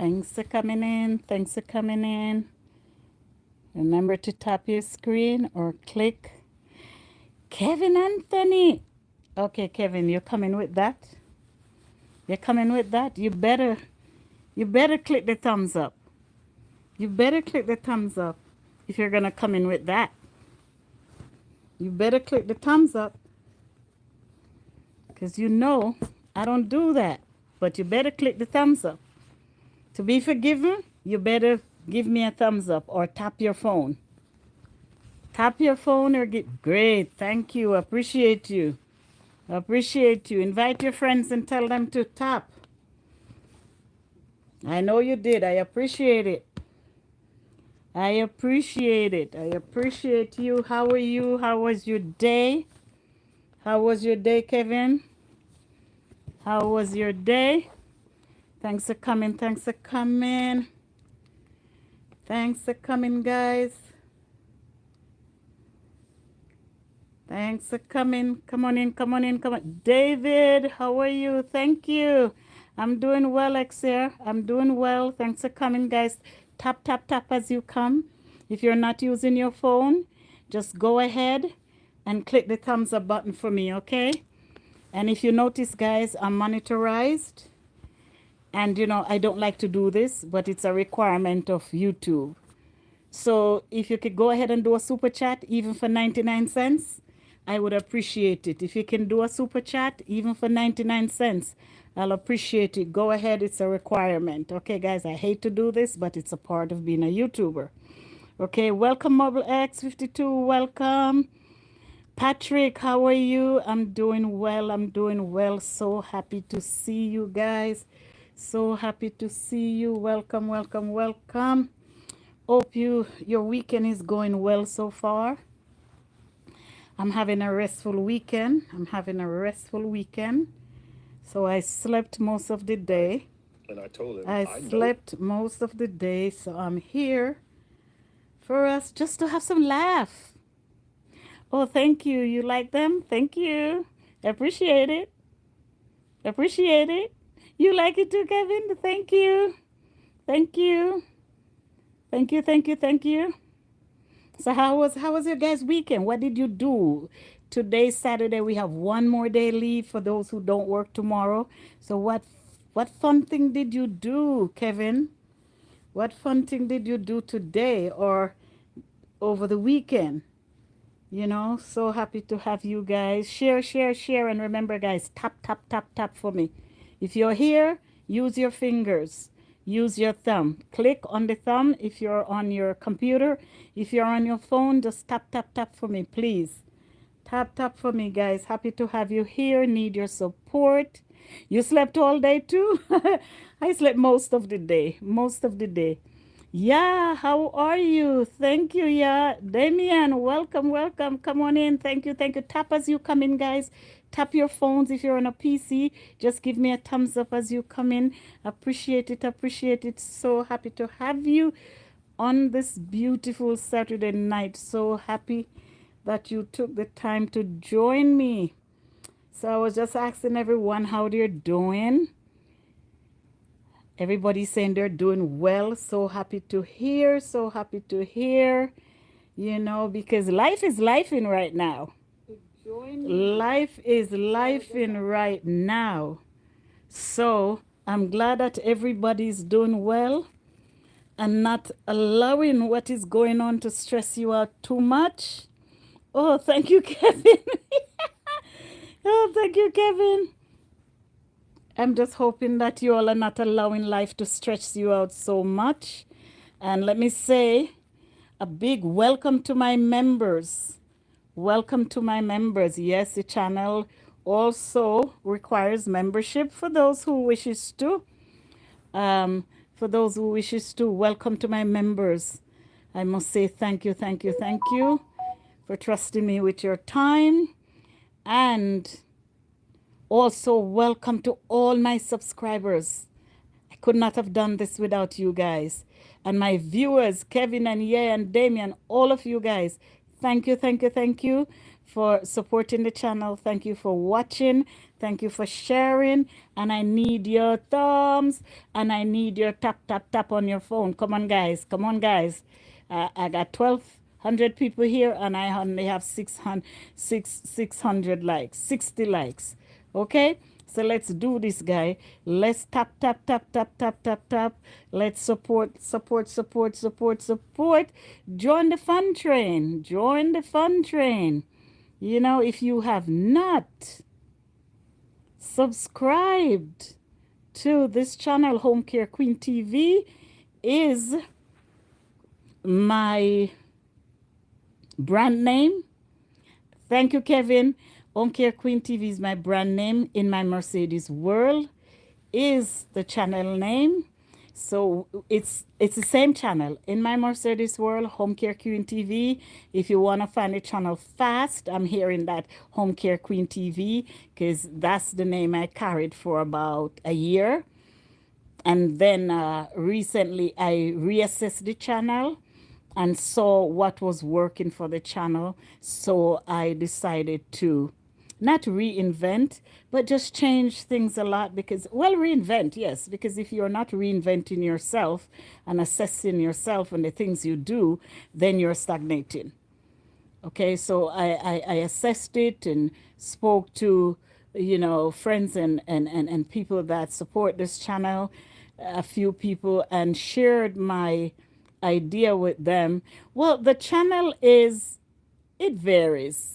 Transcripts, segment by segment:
Thanks for coming in. Thanks for coming in. Remember to tap your screen or click. Kevin Anthony. Okay, Kevin, you're coming with that? You're coming with that? You better click the thumbs up. You better click the thumbs up if you're gonna come in with that. You better click the thumbs up. Because you know I don't do that. But you better click the thumbs up. To be forgiven, you better give me a thumbs up or tap your phone. Tap your phone or get great. Thank you. Appreciate you. Appreciate you. Invite your friends and tell them to tap. I know you did. I appreciate it. I appreciate it. I appreciate you. How are you? How was your day? How was your day, Kevin? How was your day? Thanks for coming. Thanks for coming. Thanks for coming, guys. Thanks for coming. Come on in, come on in, come on. David, how are you? Thank you. I'm doing well, Exer. I'm doing well. Thanks for coming, guys. Tap, tap, tap as you come. If you're not using your phone, just go ahead and click the thumbs up button for me, okay? And if you notice, guys, I'm monitorized. And, I don't like to do this, but it's a requirement of YouTube. So if you could go ahead and do a super chat, even for 99 cents, I would appreciate it. If you can do a super chat, even for 99 cents, I'll appreciate it. Go ahead. It's a requirement. Okay, guys, I hate to do this, but it's a part of being a YouTuber. Okay, welcome, Mobile X52. Welcome. Patrick, how are you? I'm doing well. I'm doing well. So happy to see you guys. So happy to see you. Welcome, welcome, welcome. Hope your weekend is going well so far. I'm having a restful weekend. So I slept most of the day. And I told him I slept most of the day. So I'm here for us just to have some laugh. Oh, thank you. You like them? Thank you. Appreciate it. Appreciate it. You like it too, Kevin? Thank you. Thank you. Thank you. Thank you. Thank you. So how was your guys' weekend? What did you do? Today's Saturday. We have one more day leave for those who don't work tomorrow. So what fun thing did you do, Kevin? What fun thing did you do today or over the weekend? So happy to have you guys. Share, share, share. And remember, guys, tap, tap, tap, tap for me. If you're here, use your fingers. Use your thumb. Click on the thumb if you're on your computer. If you're on your phone, just tap, tap, tap for me, please. Tap, tap for me, guys. Happy to have you here. Need your support. You slept all day too? I slept most of the day. Most of the day. Yeah, how are you? Thank you, yeah. Damien, welcome, welcome. Come on in. Thank you, thank you. Tap as you come in, guys. Tap your phones if you're on a PC. Just give me a thumbs up as you come in. Appreciate it, appreciate it. So happy to have you on this beautiful Saturday night. So happy that you took the time to join me. So I was just asking everyone how they're doing. Everybody's saying they're doing well. So happy to hear. So happy to hear. Because life is lifing right now. Life is lifing right now. So I'm glad that everybody's doing well and not allowing what is going on to stress you out too much. Oh, thank you, Kevin. Oh, thank you, Kevin. I'm just hoping that you all are not allowing life to stretch you out so much. And let me say a big welcome to my members. Welcome to my members. Yes, the channel also requires membership for those who wishes to. Welcome to my members. I must say thank you, thank you, thank you for trusting me with your time. And also, welcome to all my subscribers. I could not have done this without you guys. And my viewers, Kevin and Ye and Damien, all of you guys, thank you, thank you, thank you for supporting the channel. Thank you for watching. Thank you for sharing. And I need your thumbs and I need your tap, tap, tap on your phone. Come on, guys. Come on, guys. I got 1,200 people here and I only have 600 likes, 60 likes. Okay? So let's do this, guy. Let's tap, tap, tap, tap, tap, tap, tap. Let's support, support, support, support, support. Join the fun train. Join the fun train. You know, if you have not subscribed to this channel, Home Care Queen TV is my brand name. Thank you, Kevin. Home Care Queen TV is my brand name. In My Mercedes World is the channel name. So it's the same channel. In My Mercedes World, Home Care Queen TV. If you want to find the channel fast, I'm hearing that Home Care Queen TV because that's the name I carried for about a year. And then recently I reassessed the channel and saw what was working for the channel. So I decided to not reinvent, but just change things a lot because, well, reinvent, yes, because if you're not reinventing yourself and assessing yourself and the things you do, then you're stagnating. Okay, so I assessed it and spoke to, you know, friends and people that support this channel, a few people, and shared my idea with them. Well, the channel it varies.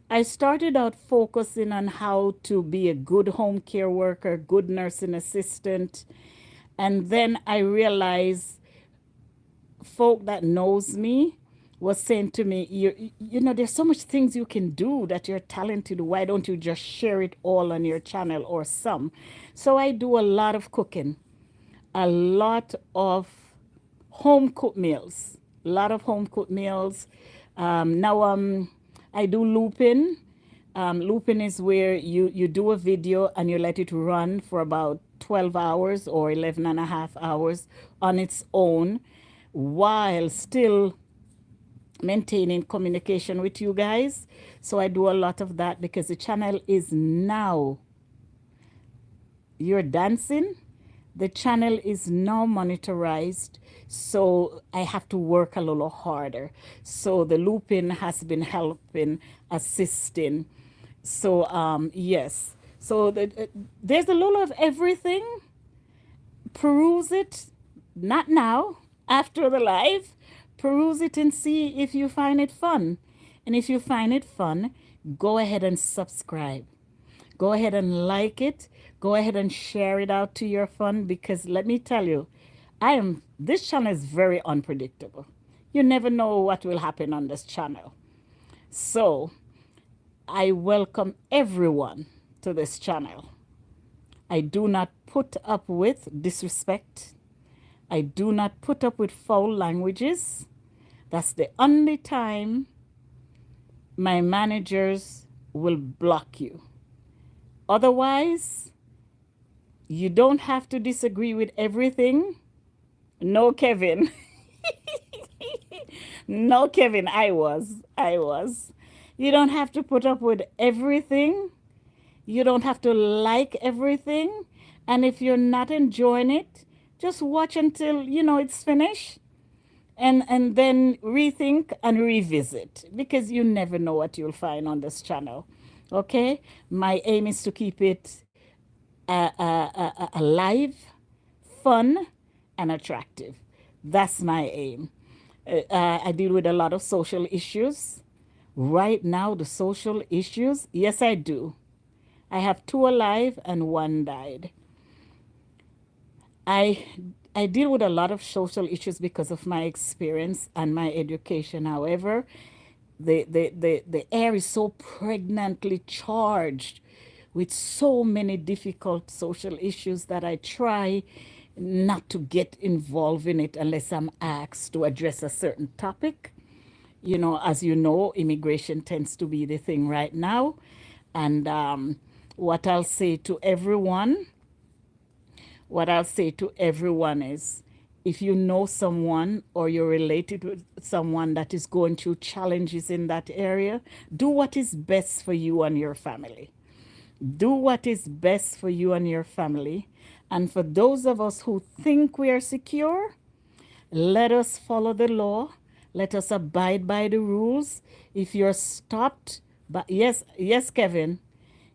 I started out focusing on how to be a good home care worker, good nursing assistant. And then I realized folk that knows me was saying to me, you know, there's so much things you can do that you're talented. Why don't you just share it all on your channel or some? So I do a lot of cooking, a lot of home cooked meals, a lot of home cooked meals. Now I do looping. Looping is where you do a video and you let it run for about 12 hours or 11 and a half hours on its own while still maintaining communication with you guys. So I do a lot of that because the channel is now, you're dancing, the channel is now monetized, so I have to work a little harder. So the looping has been helping, assisting. So yes, so there's a little of everything. Peruse it, not now, after the live. Peruse it and see if you find it fun. And if you find it fun, go ahead and subscribe. Go ahead and like it. Go ahead and share it out to your fun because let me tell you, this channel is very unpredictable. You never know what will happen on this channel. So I welcome everyone to this channel. I do not put up with disrespect. I do not put up with foul languages. That's the only time my managers will block you. Otherwise, you don't have to disagree with everything. No, Kevin. No, Kevin, I was. You don't have to put up with everything. You don't have to like everything. And if you're not enjoying it, just watch until, you know, it's finished. And then rethink and revisit because you never know what you'll find on this channel. Okay? My aim is to keep it alive, fun, and attractive. That's my aim. I deal with a lot of social issues. Right now, the social issues, yes, I do. I have 2 alive and 1 died. I deal with a lot of social issues because of my experience and my education. However, the air is so pregnantly charged with so many difficult social issues that I try not to get involved in it unless I'm asked to address a certain topic. You know, as you know, immigration tends to be the thing right now. And what I'll say to everyone is if you know someone or you're related with someone that is going through challenges in that area, do what is best for you and your family. Do what is best for you and your family. And for those of us who think we are secure, let us follow the law. Let us abide by the rules. If you're stopped by, yes, Kevin,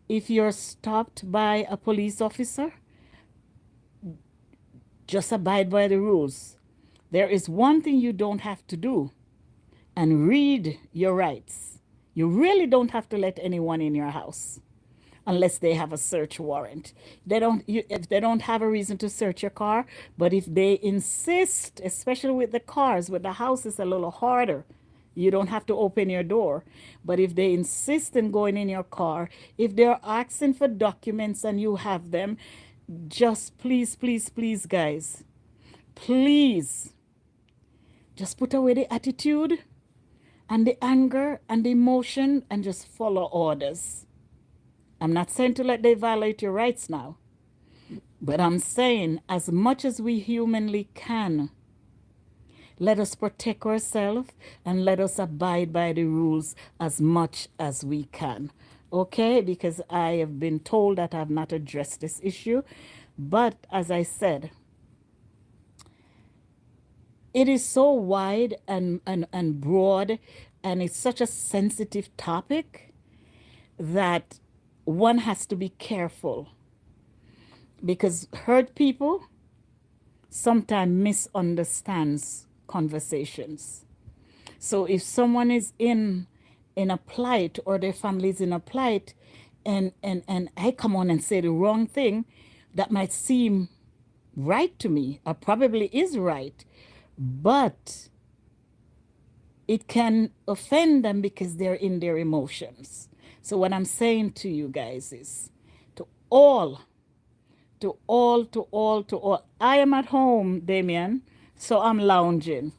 if you're stopped by a police officer, just abide by the rules. There is one thing you don't have to do, and read your rights. You really don't have to let anyone in your house unless they have a search warrant. If they don't have a reason to search your car, but if they insist, especially with the cars, with the house is a little harder. You don't have to open your door. But if they insist in going in your car, if they're asking for documents and you have them, just please, please, please, guys, please just put away the attitude and the anger and the emotion and just follow orders. I'm not saying to let they violate your rights now, but I'm saying as much as we humanly can, let us protect ourselves and let us abide by the rules as much as we can. Okay? Because I have been told that I have not addressed this issue. But as I said, it is so wide and broad, and it's such a sensitive topic that one has to be careful, because hurt people sometimes misunderstands conversations. So if someone is in a plight, or their family is in a plight, and I come on and say the wrong thing that might seem right to me, or probably is right, but it can offend them because they're in their emotions. So what I'm saying to you guys is, to all, to all, to all, to all. I am at home, Damien, so I'm lounging.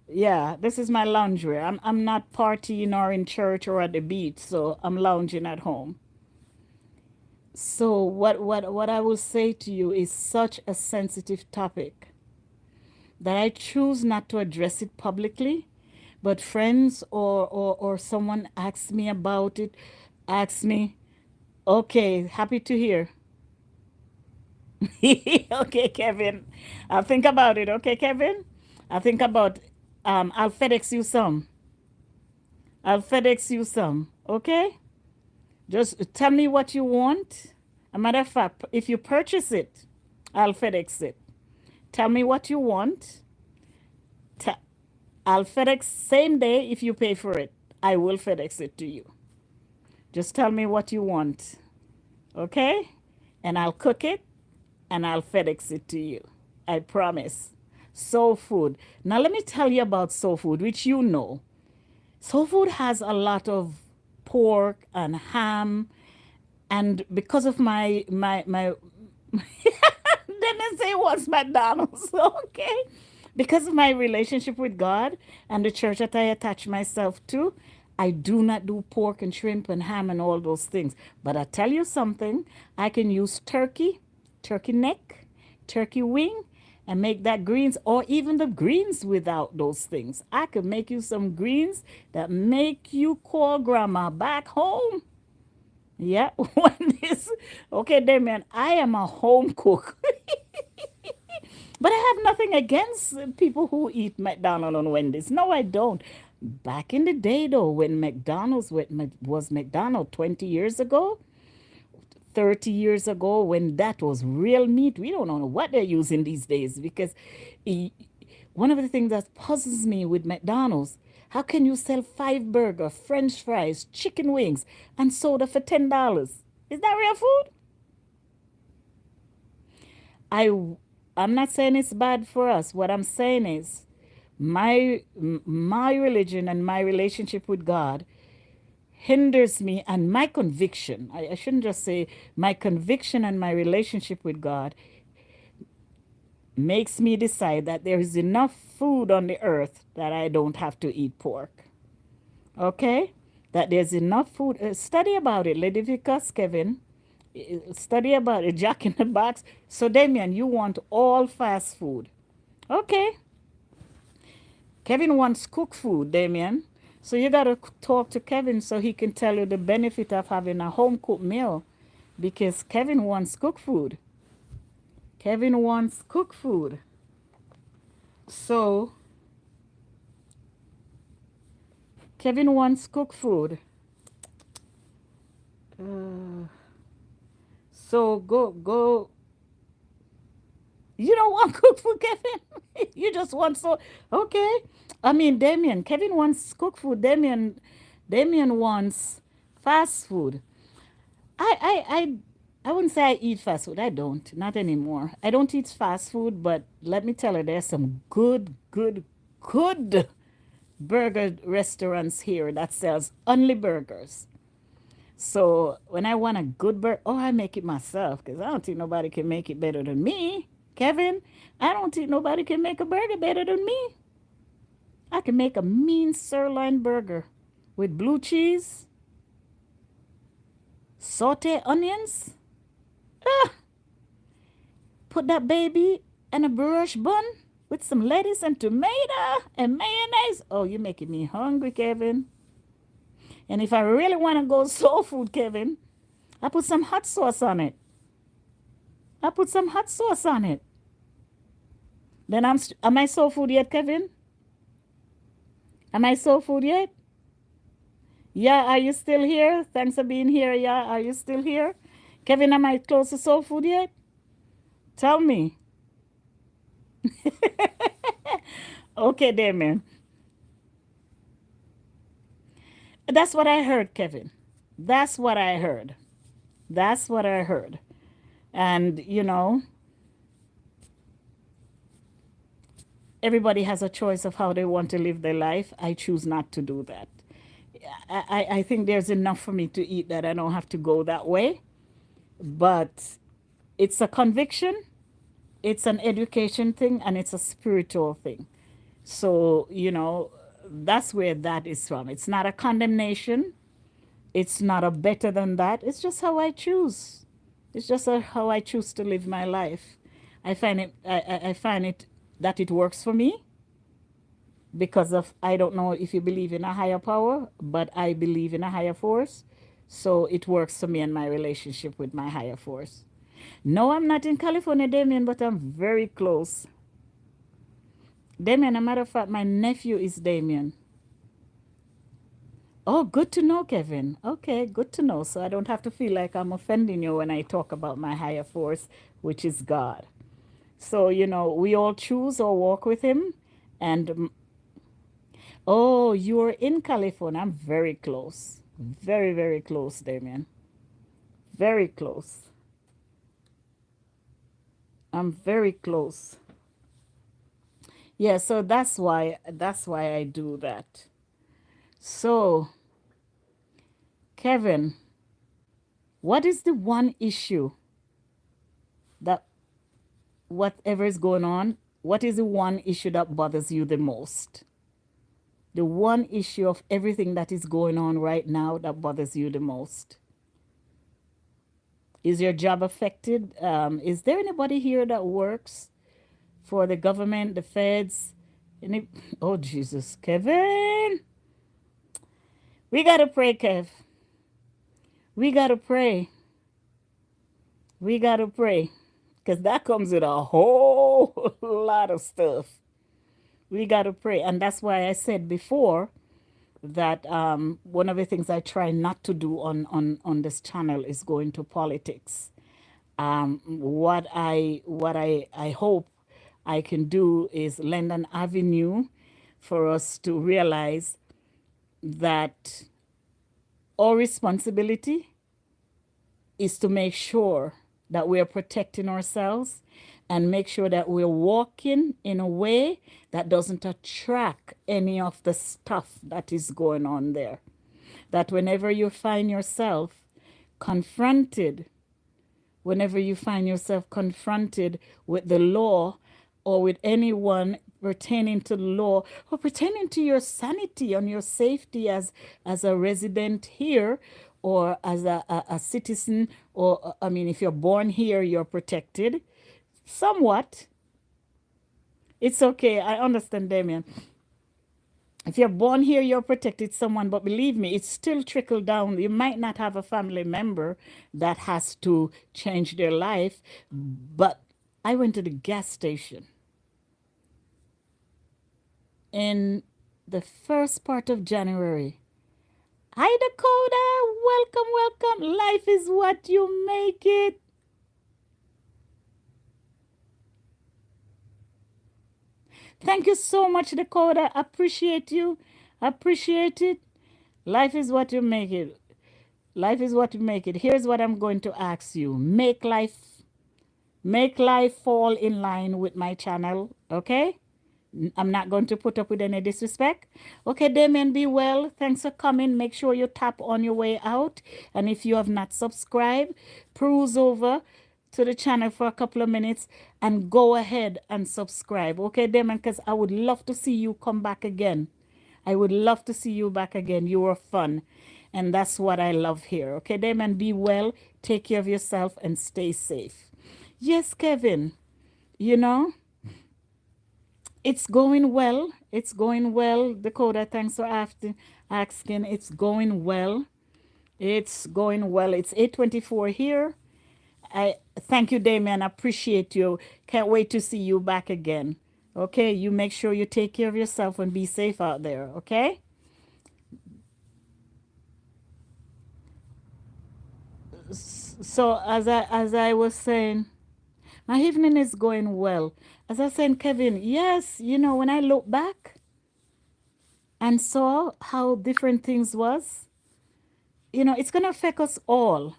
Yeah, this is my loungewear. I'm not partying or in church or at the beach, so I'm lounging at home. So what I will say to you is such a sensitive topic that I choose not to address it publicly. But friends or someone asks me about it, asks me, okay, happy to hear. Okay, Kevin. I'll think about it. Okay, Kevin? I'll think about I'll FedEx you some. I'll FedEx you some. Okay? Just tell me what you want. A matter of fact, if you purchase it, I'll FedEx it. Tell me what you want. I'll FedEx same day if you pay for it. I will FedEx it to you. Just tell me what you want. Okay? And I'll cook it and I'll FedEx it to you. I promise. Soul food. Now let me tell you about soul food, which you know. Soul food has a lot of pork and ham, and because of my didn't say it was McDonald's, okay? Because of my relationship with God and the church that I attach myself to, I do not do pork and shrimp and ham and all those things. But I tell you something, I can use turkey, turkey neck, turkey wing, and make that greens, or even the greens without those things. I could make you some greens that make you call grandma back home. Yeah, when this, okay, Damien, I am a home cook. But I have nothing against people who eat McDonald's and Wendy's. No, I don't. Back in the day, though, when McDonald's was McDonald's 20 years ago, 30 years ago, when that was real meat, we don't know what they're using these days. Because one of the things that puzzles me with McDonald's, how can you sell 5 burger, French fries, chicken wings, and soda for $10? Is that real food? I'm not saying it's bad for us. What I'm saying is my religion and my relationship with God hinders me, and my conviction, I shouldn't just say my conviction, and my relationship with God makes me decide that there is enough food on the earth that I don't have to eat pork. Okay? That there's enough food. Study about it, Leviticus, Kevin. Study about it, Jack in the Box. So, Damien, you want all fast food. Okay. Kevin wants cooked food, Damien. So you got to talk to Kevin so he can tell you the benefit of having a home cooked meal because Kevin wants cooked food. Kevin wants cooked food. So Kevin wants cooked food. Uh, so go. You don't want cooked food, Kevin. You just want so okay. I mean, Damien. Kevin wants cooked food. Damien wants fast food. I wouldn't say I eat fast food. I don't. Not anymore. I don't eat fast food, but let me tell you, there's some good burger restaurants here that sells only burgers. So when I want a good burger, oh, I make it myself because I don't think nobody can make it better than me. Kevin, I don't think nobody can make a burger better than me. I can make a mean sirloin burger with blue cheese, saute onions, ah, put that baby in a brioche bun with some lettuce and tomato and mayonnaise. Oh, you're making me hungry, Kevin. And if I really want to go soul food, Kevin, I put some hot sauce on it. I put some hot sauce on it. Then am I soul food yet, Kevin? Am I soul food yet? Yeah, are you still here? Thanks for being here. Yeah, are you still here? Kevin, am I close to soul food yet? Tell me. Okay, Damien. That's what I heard, Kevin. That's what I heard. That's what I heard. And, everybody has a choice of how they want to live their life. I choose not to do that. I think there's enough for me to eat that I don't have to go that way. But it's a conviction, it's an education thing, and it's a spiritual thing. So, that's where that is from. It's not a condemnation. It's not a better than that. It's just how I choose. It's just how I choose to live my life. I find it that it works for me because of I don't know if you believe in a higher power, but I believe in a higher force. So it works for me and my relationship with my higher force. No, I'm not in California, Damien, but I'm very close. Damien, a matter of fact, my nephew is Damien. Oh, good to know, Kevin. Okay, good to know. So I don't have to feel like I'm offending you when I talk about my higher force, which is God. So, we all choose or walk with Him. And, oh, you're in California. I'm very close. Very, very close, Damien. Very close. I'm very close. Yeah, so that's why I do that. So, Kevin, what is the one issue that whatever is going on, what is the one issue that bothers you the most? The one issue of everything that is going on right now that bothers you the most? Is your job affected? Is there anybody here that works for the government, the feds? Any? Oh, Jesus, Kevin. We got to pray, Kev. We got to pray. We got to pray. Because that comes with a whole lot of stuff. We got to pray. And that's why I said before that one of the things I try not to do on this channel is go into politics. What I hope I can do is lend an avenue for us to realize that our responsibility is to make sure that we are protecting ourselves and make sure that we're walking in a way that doesn't attract any of the stuff that is going on there. That whenever you find yourself confronted, whenever you find yourself confronted with the law or with anyone pertaining to the law or pertaining to your sanity and your safety as a resident here or as a citizen, or I mean, if you're born here, you're protected somewhat. It's okay. I understand, Damien. If you're born here, you're protected someone, but believe me, it's still trickle down. You might not have a family member that has to change their life, but I went to the gas station in the first part of January. Hi, Dakota. Welcome, welcome. Life is what you make it. Thank you so much, Dakota. Appreciate you. Appreciate it. Life is what you make it. Life is what you make it. Here's what I'm going to ask you. Make life fall in line with my channel, okay? I'm not going to put up with any disrespect. Okay, Damien, be well. Thanks for coming. Make sure you tap on your way out. And if you have not subscribed, peruse over to the channel for a couple of minutes and go ahead and subscribe. Okay, Damien, because I would love to see you come back again. I would love to see you back again. You were fun. And that's what I love here. Okay, Damien, be well. Take care of yourself and stay safe. Yes, Kevin, you know, it's going well. It's going well. Dakota, thanks for asking. It's going well. It's going well. It's 8:24 here. I thank you, Damien. I appreciate you. Can't wait to see you back again. Okay, you make sure you take care of yourself and be safe out there. Okay. So as I was saying, my evening is going well. As I was saying, Kevin, yes, when I look back and saw how different things was, it's gonna affect us all.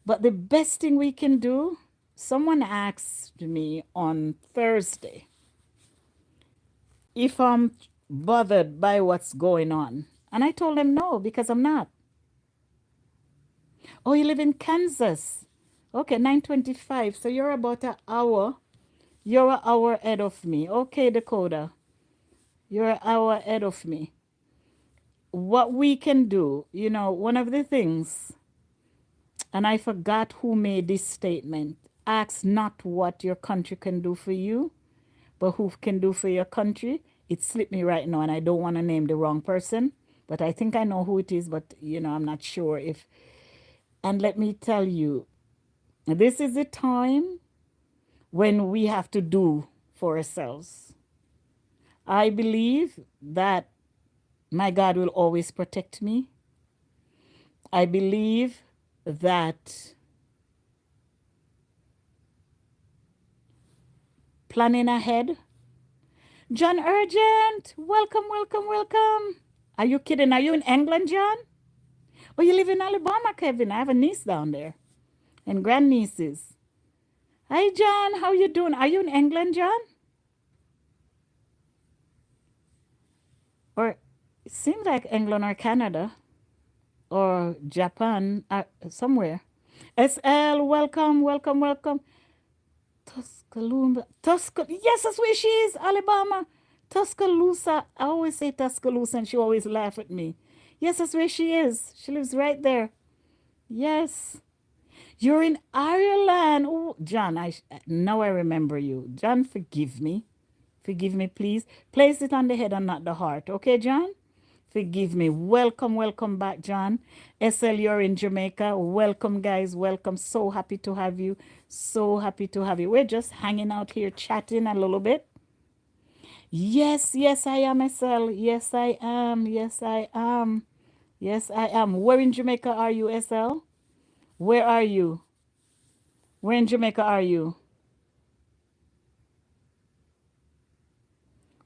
But the best thing we can do, someone asked me on Thursday if I'm bothered by what's going on. And I told them no, because I'm not. Oh, you live in Kansas. Okay, 9:25. So you're about an hour. You're an hour ahead of me. Okay, Dakota. You're an hour ahead of me. What we can do, one of the things, and I forgot who made this statement, ask not what your country can do for you, but who can do for your country. It slipped me right now, and I don't want to name the wrong person, but I think I know who it is, but I'm not sure if. And let me tell you, this is the time when we have to do for ourselves. I believe that my God will always protect me. I believe that planning ahead. John Urgent, welcome, welcome, welcome. Are you kidding? Are you in England, John? Oh, you live in Alabama, Kevin. I have a niece down there and grandnieces. Hi, John. How you doing? Are you in England, John? Or it seems like England or Canada or Japan, somewhere. SL, welcome, welcome, welcome. Yes, that's where she is, Alabama. Tuscaloosa. I always say Tuscaloosa and she always laugh at me. Yes, that's where she is. She lives right there. Yes. You're in Ireland. Oh, John, now I remember you. John, forgive me. Forgive me, please. Place it on the head and not the heart. Okay, John? Forgive me. Welcome, welcome back, John. SL, you're in Jamaica. Welcome, guys. Welcome. So happy to have you. So happy to have you. We're just hanging out here chatting a little bit. Yes, yes, I am, SL. Yes, I am. Yes, I am. Yes, I am. Where in Jamaica are you, SL? Where are you? Where in Jamaica are you?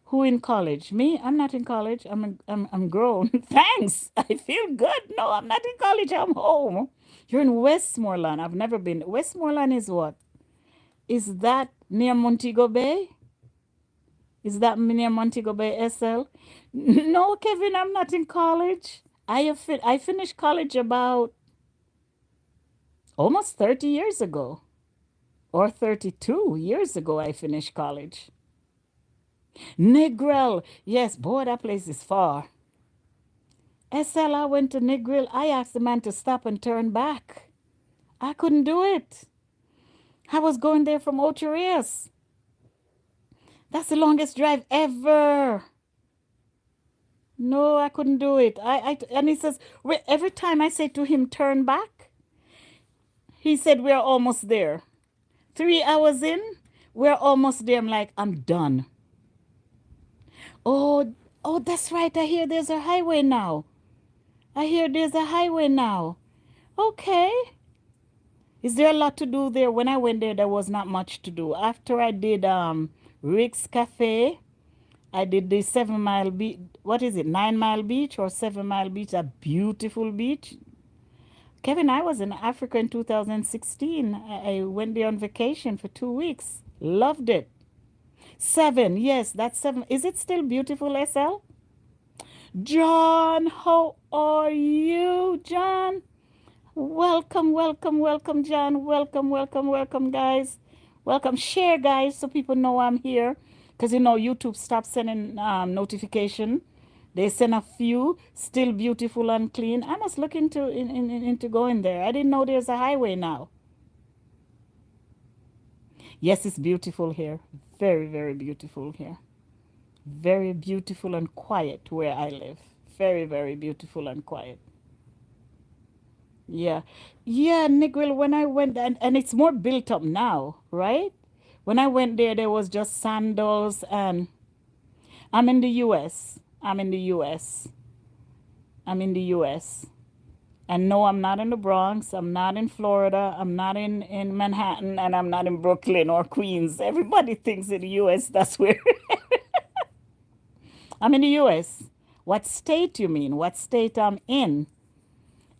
Who in college? Me? I'm not in college. I'm grown. Thanks. I feel good. No, I'm not in college. I'm home. You're in Westmoreland. I've never been. Westmoreland is what? Is that near Montego Bay? Is that near Montego Bay, SL? No, Kevin, I'm not in college. I finished college about almost 30 years ago, or 32 years ago. I finished college. Negril. Yes, boy, that place is far. SL, I went to Negril. I asked the man to stop and turn back. I couldn't do it. I was going there from Ocho Rios. That's the longest drive ever. No, I couldn't do it. And he says, every time I say to him, turn back, he said, we're almost there. 3 hours in, we're almost there. I'm like, I'm done. Oh, oh, that's right. I hear there's a highway now. I hear there's a highway now. Okay. Is there a lot to do there? When I went there, there was not much to do. After I did Rick's Cafe, I did the 7 Mile Beach. What is it? 9 Mile Beach or 7 Mile Beach? A beautiful beach. Kevin, I was in Africa in 2016. I went there on vacation for 2 weeks. Loved it. 7, yes, that's 7. Is it still beautiful, SL? John, how are you, John? Welcome, welcome, welcome, John. Welcome, welcome, welcome, guys. Welcome. Share, guys, so people know I'm here. Because, YouTube stopped sending notification. They send a few, still beautiful and clean. I must look into going there. I didn't know there's a highway now. Yes, it's beautiful here. Very, very beautiful here. Very beautiful and quiet where I live. Very, very beautiful and quiet. Yeah. Yeah, Nigel, when I went, and it's more built up now, right? When I went there, there was just sandals, and I'm in the US. I'm in the US. I'm in the US. And no, I'm not in the Bronx. I'm not in Florida. I'm not in Manhattan. And I'm not in Brooklyn or Queens. Everybody thinks in the US, that's where. I'm in the US. What state you mean? What state I'm in?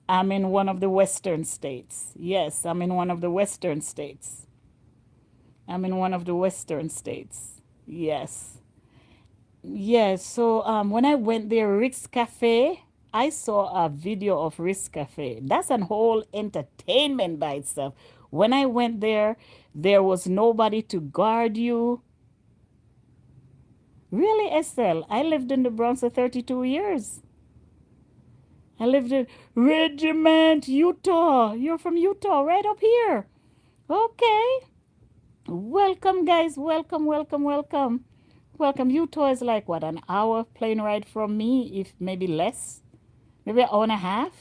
I'm in one of the western states. Yes, I'm in one of the western states. I'm in one of the western states. Yes. Yes. So when I went there, Rick's Cafe, I saw a video of Rick's Cafe. That's an whole entertainment by itself. When I went there was nobody to guard you. Really, Estelle? I lived in the Bronx for 32 years. I lived in Regiment, Utah. You're from Utah, right up here. Okay. Welcome, guys. Welcome, welcome, welcome. Welcome. Utah is like, what, an hour plane ride from me, if maybe less? Maybe an hour and a half?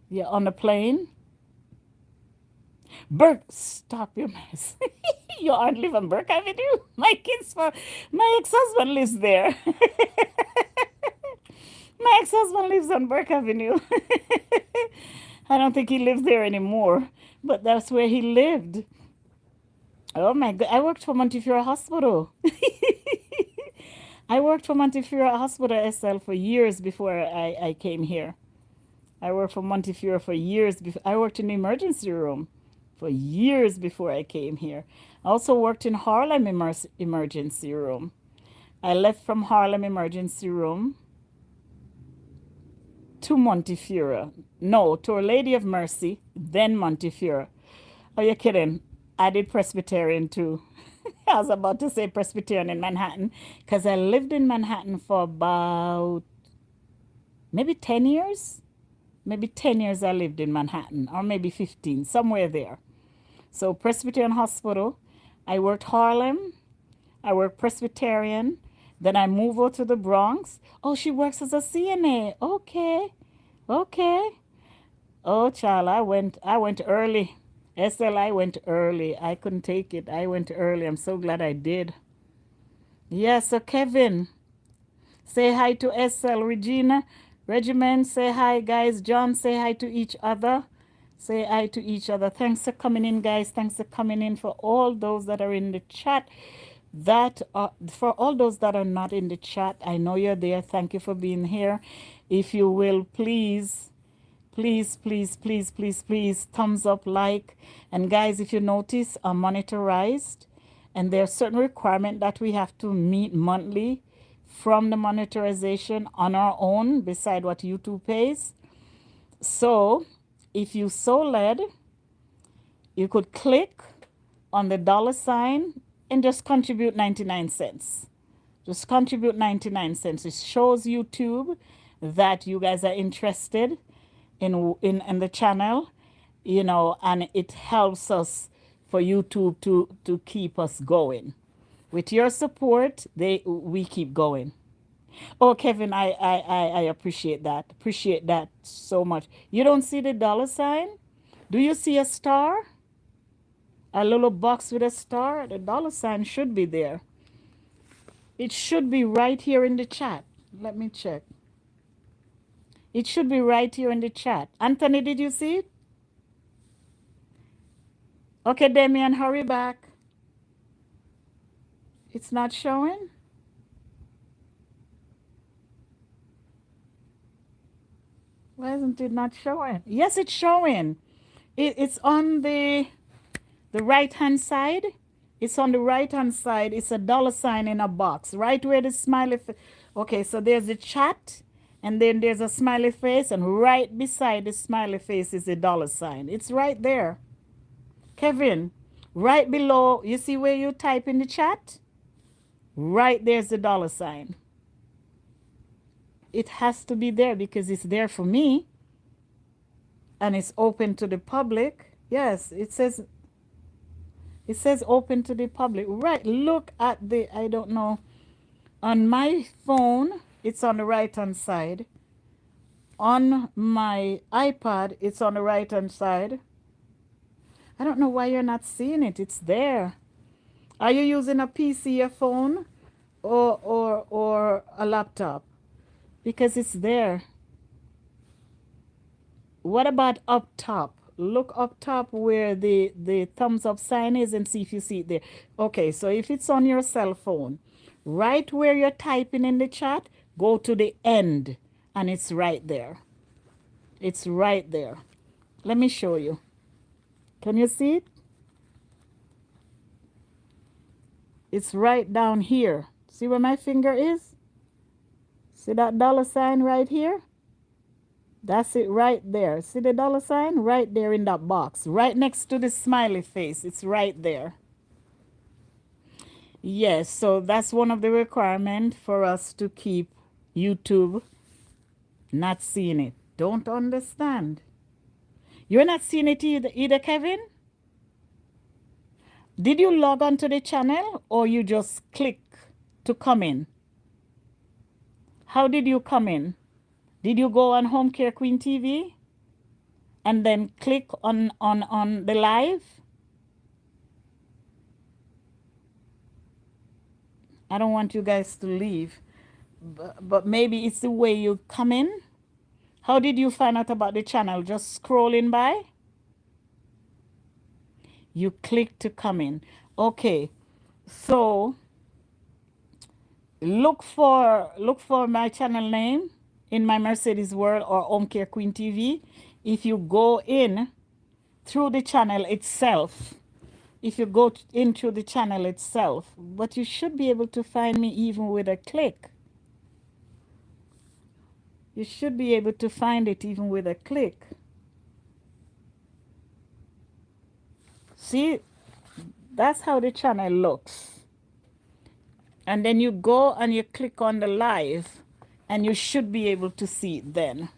Yeah, on the plane. Burke, stop your mess. You aren't live on Burke Avenue? My ex-husband lives there. My ex-husband lives on Burke Avenue. I don't think he lives there anymore, but that's where he lived. Oh my God, I worked for Montefiore Hospital. I worked for Montefiore Hospital SL for years before I came here. I worked for Montefiore for years. I worked in the emergency room for years before I came here. I also worked in Harlem emergency room. I left from Harlem emergency room to Montefiore. No, to Our Lady of Mercy, then Montefiore. Are you kidding? I did Presbyterian too. I was about to say Presbyterian in Manhattan because I lived in Manhattan for about maybe 10 years. Maybe 10 years I lived in Manhattan, or maybe 15, somewhere there. So Presbyterian Hospital, I worked Harlem, I worked Presbyterian, then I moved over to the Bronx. Oh, she works as a CNA. Okay, okay. Oh, child, I went early. I went early. I couldn't take it. I went early. I'm so glad I did. Yeah, so Kevin, say hi to SL. Regina, Regiment, say hi, guys. John, say hi to each other. Say hi to each other. Thanks for coming in, guys. Thanks for coming in. For all those that are in the chat, for all those that are not in the chat, I know you're there. Thank you for being here. If you will, please, please, please, please, please, please, thumbs up, like. And guys, if you notice, I'm monetized, and there are certain requirements that we have to meet monthly from the monetization on our own, beside what YouTube pays. So if you so led, you could click on the $ and just contribute 99 cents. Just contribute 99 cents. It shows YouTube that you guys are interested in the channel, and it helps us for YouTube to keep us going. With your support, we keep going. Oh, Kevin, I appreciate that. Appreciate that so much. You don't see the dollar sign? Do you see a star? A little box with a star? The dollar sign should be there. It should be right here in the chat. Let me check. It should be right here in the chat. Anthony, did you see it? Okay, Damien, hurry back. It's not showing? Why isn't it not showing? Yes, it's showing. It's on the right hand side. It's on the right hand side. It's a dollar sign in a box, right where the smiley face. Okay, so there's a chat, and then there's a smiley face, and right beside the smiley face is a dollar sign. It's right there. Kevin, right below, you see where you type in the chat? Right there's the dollar sign. It has to be there because it's there for me and it's open to the public. Yes, it says open to the public. Right, look at the, I don't know, on my phone, it's on the right hand side. On my iPad, it's on the right hand side. I don't know why you're not seeing it. It's there. Are you using a PC, a phone, or a laptop? Because it's there. What about up top? Look up top where the thumbs up sign is and see if you see it there. Okay, so if it's on your cell phone, right where you're typing in the chat, go to the end and it's right there. It's right there. Let me show you. Can you see it? It's right down here. See where my finger is? See that dollar sign right here? That's it right there. See the dollar sign? Right there in that box. Right next to the smiley face. It's right there. Yes, so that's one of the requirements for us to keep YouTube not seeing it. Don't understand. You're not seeing it either, Kevin? Did you log on to the channel or you just click to come in? How did you come in? Did you go on Home Care Queen TV and then click on the live? I don't want you guys to leave, but maybe it's the way you come in. How did you find out about the channel? Just scrolling by? You click to come in. Okay, so look for my channel name in my Mercedes World or Home Care Queen TV. If you go in through the channel itself, but you should be able to find me even with a click. You should be able to find it even with a click. See, that's how the channel looks. And then you go and you click on the live and you should be able to see it then.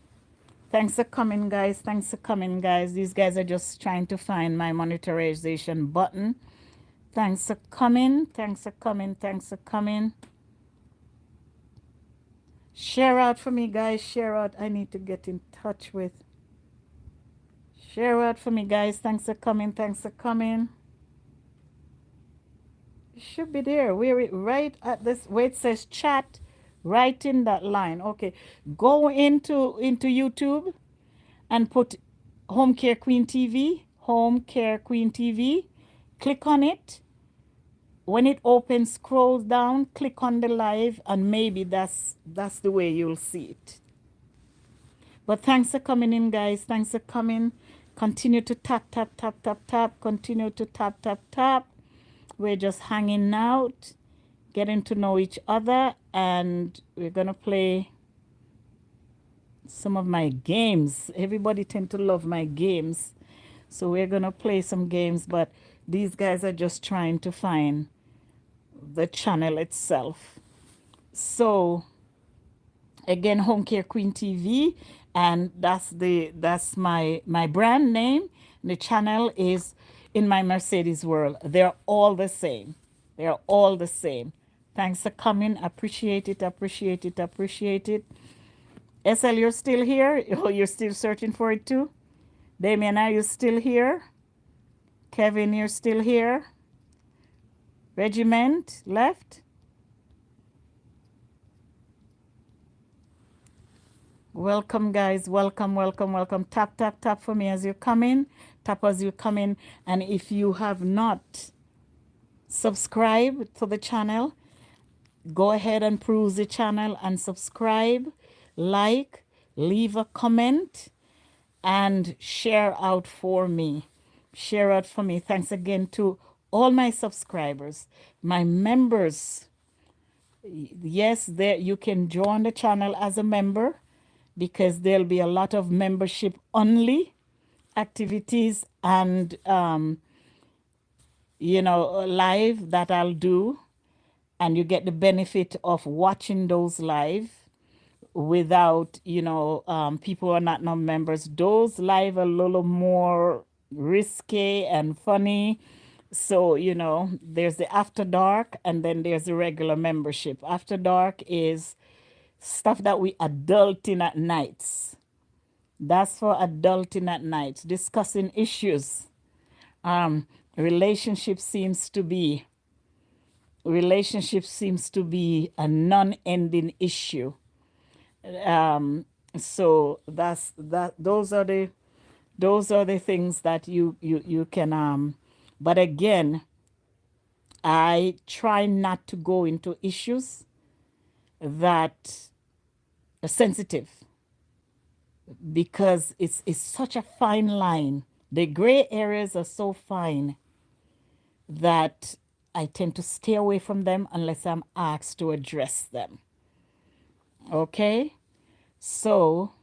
Thanks for coming, guys. Thanks for coming, guys. These guys are just trying to find my monetization button. Thanks for coming. Thanks for coming. Thanks for coming. Share out for me, guys. Share out. I need to get in touch with. Share out for me, guys. Thanks for coming. Thanks for coming. It should be there. We're right at this where it says chat. Right in that line. Okay. Go into YouTube and put Home Care Queen TV. Home Care Queen TV. Click on it. When it opens, scroll down, click on the live, and maybe that's the way you'll see it. But thanks for coming in, guys. Thanks for coming. Continue to tap, tap, tap, tap, tap. Continue to tap, tap, tap. We're just hanging out, getting to know each other, and we're going to play some of my games. Everybody tend to love my games. So we're going to play some games, but these guys are just trying to find the channel itself. So again, Home Care Queen TV, and that's my brand name. The channel is In My Mercedes World. They're all the same. They're all the same. Thanks for coming. Appreciate it, appreciate it, appreciate it. SL, you're still here? Oh, you're still searching for it too? Damien, are you still here? Kevin, you're still here? Regiment left? Welcome, guys. Welcome, welcome, welcome. Tap, tap, tap for me as you come in. Tap as you come in. And if you have not subscribed to the channel, go ahead and peruse the channel and subscribe, like, leave a comment, and share out for me. Share out for me. Thanks again to all my subscribers, my members. Yes, there you can join the channel as a member because there'll be a lot of membership only activities and live that I'll do, and you get the benefit of watching those live without people who are not non-members. Those live are a little more risky and funny. So there's the after dark and then there's the regular membership. After dark is stuff that we adulting at nights. That's for adulting at night, discussing issues. um relationship seems to be a non-ending issue. So those are the things that you can but again, I try not to go into issues that are sensitive because it's such a fine line. The gray areas are so fine that I tend to stay away from them unless I'm asked to address them. Okay? So,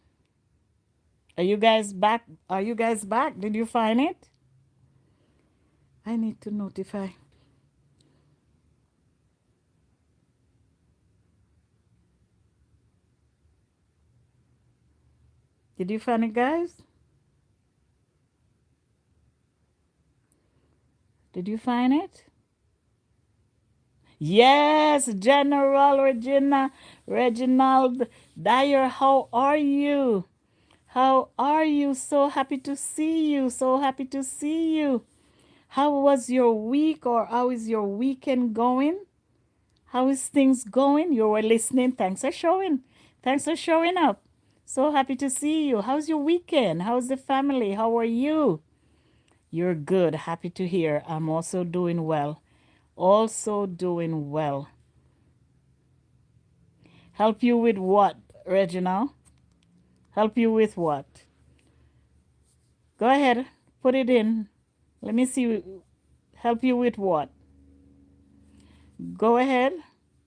are you guys back? Are you guys back? Did you find it? I need to notify. Did you find it, guys? Did you find it? Yes, General Reginald Dyer, how are you? How are you? So happy to see you. So happy to see you. How was your week, or how is your weekend going? How is things going? You were listening. Thanks for showing. Thanks for showing up. So happy to see you. How's your weekend? How's the family? How are you? You're good. Happy to hear. I'm also doing well. Also doing well. Help you with what, Reginald? Help you with what? Go ahead. Put it in. Let me see. Help you with what? Go ahead.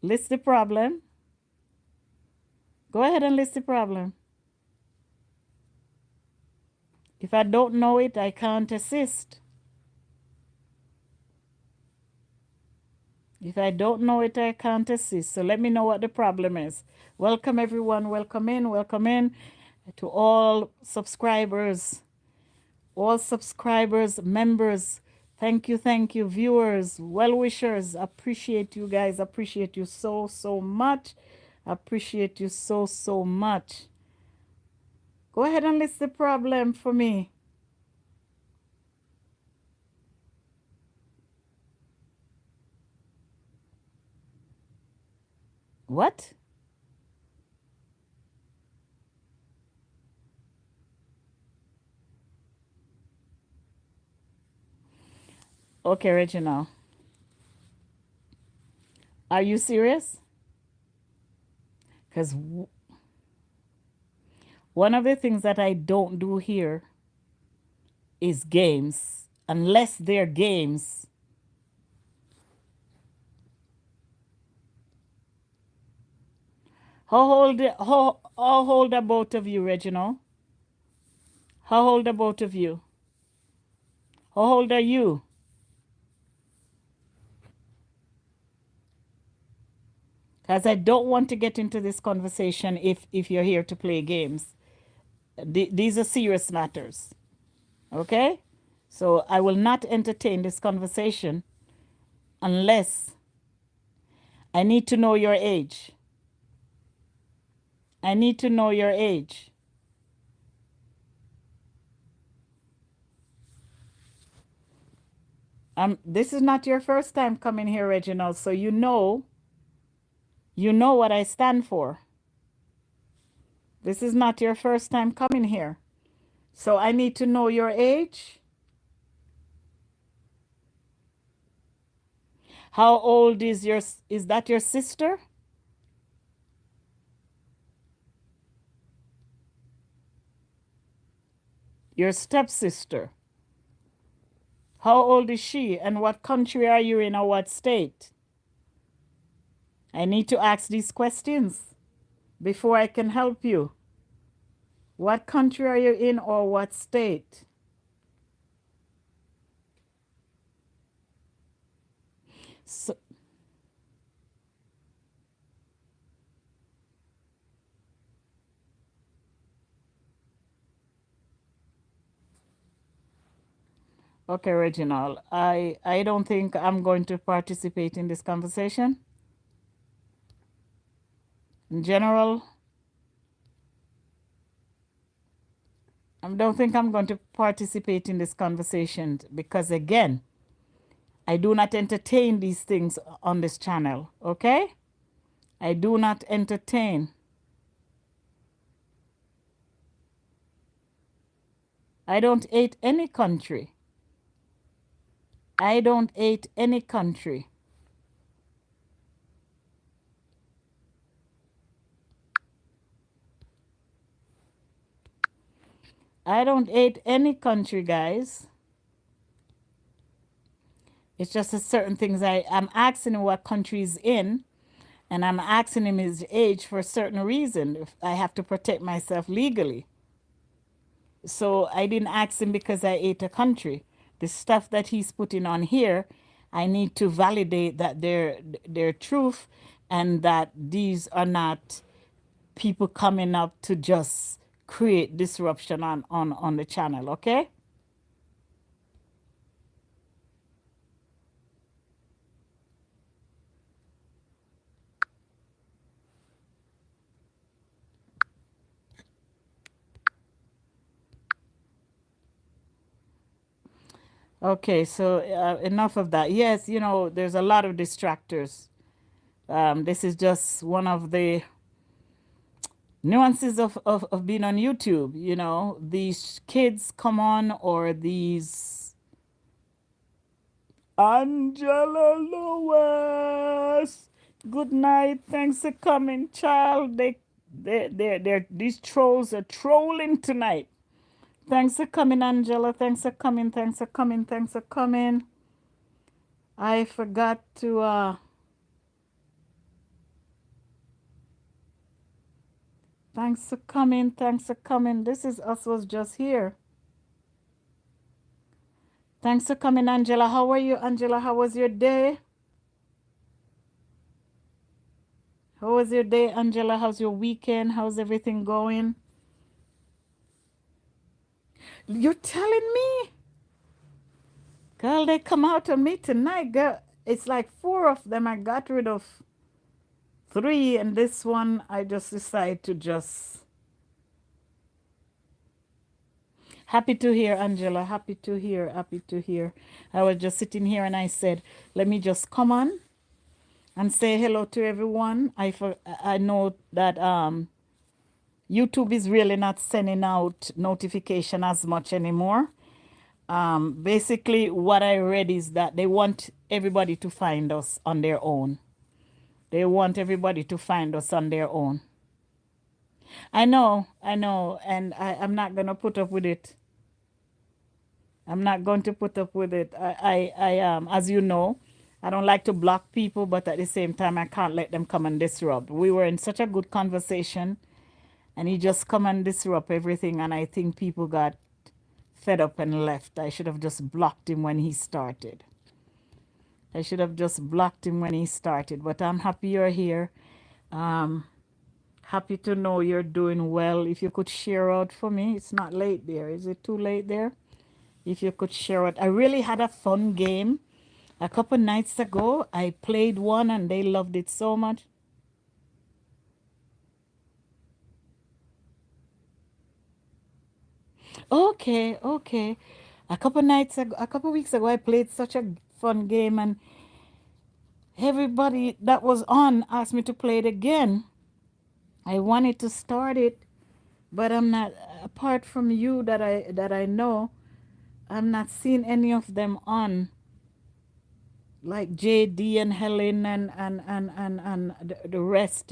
List the problem. Go ahead and list the problem. If I don't know it, I can't assist. If I don't know it, I can't assist. So let me know what the problem is. Welcome, everyone. Welcome in. Welcome in to all subscribers, members. Thank you, viewers, well-wishers. Appreciate you guys. Appreciate you so, so much. Appreciate you so, so much. Go ahead and list the problem for me. What? Okay, Reginald. Are you serious? Because one of the things that I don't do here is games, unless they're games. How old are both of you, Reginald? How old are both of you? How old are you? Because I don't want to get into this conversation if you're here to play games. These are serious matters. Okay? So I will not entertain this conversation unless I need to know your age. I need to know your age. This is not your first time coming here, Reginald, so you know what I stand for. This is not your first time coming here. So I need to know your age. How old is that your sister? Your stepsister. How old is she and what country are you in or what state? I need to ask these questions before I can help you. What country are you in or what state? So, okay, Reginald, I don't think I'm going to participate in this conversation. In general, I don't think I'm going to participate in this conversation because, again, I do not entertain these things on this channel, okay? I do not entertain. I don't hate any country. I don't hate any country. I don't hate any country, guys. It's just a certain things I'm asking him what country he's in, and I'm asking him his age for a certain reason. If I have to protect myself legally. So I didn't ask him because I hate a country. The stuff that he's putting on here, I need to validate that they're truth and that these are not people coming up to just create disruption on the channel, okay? Okay, so enough of that. Yes, there's a lot of distractors. This is just one of the nuances of being on YouTube. These kids come on, or these Angela Lewis. Good night. Thanks for coming, child. These trolls are trolling tonight. Thanks for coming, Angela. Thanks for coming. Thanks for coming. Thanks for coming. I forgot to thanks for coming. Thanks for coming. This is us was just here. Thanks for coming, Angela. How are you, Angela? How was your day? How was your day, Angela? How's your weekend? How's everything going? You're telling me? Girl, they come out on me tonight, girl. It's like 4 of them. I got rid of 3, and this one I just decided to just. Happy to hear, Angela. Happy to hear. Happy to hear. I was just sitting here and I said, let me just come on and say hello to everyone. I know that YouTube is really not sending out notification as much anymore. Basically, what I read is that they want everybody to find us on their own. They want everybody to find us on their own. I know, and I'm not gonna put up with it. I'm not going to put up with it. As you know, I don't like to block people, but at the same time, I can't let them come and disrupt. We were in such a good conversation, and he just come and disrupt everything, and I think people got fed up and left. I should have just blocked him when he started. I should have just blocked him when he started. But I'm happy you're here. Happy to know you're doing well. If you could share out for me, it's not late there. Is it too late there? If you could share it. I really had a fun game A couple nights ago, I played one and they loved it so much. Okay, okay. A couple weeks ago, I played such a fun game, and everybody that was on asked me to play it again. I wanted to start it, but I'm not. Apart from you that I know, I'm not seeing any of them on, like JD and Helen and the rest.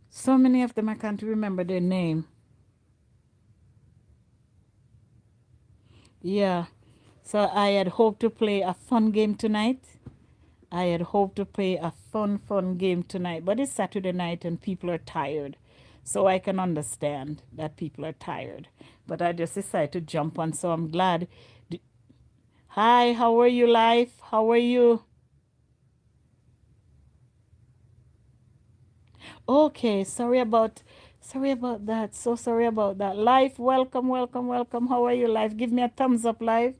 So many of them I can't remember their name. Yeah. So I had hoped to play a fun game tonight. I had hoped to play a fun game tonight, but it's Saturday night and people are tired. So I can understand that people are tired. But I just decided to jump on, so I'm glad. Hi, how are you, life? How are you? Okay, sorry about that. So sorry about that. Life, welcome, welcome, welcome. How are you, life? Give me a thumbs up, life.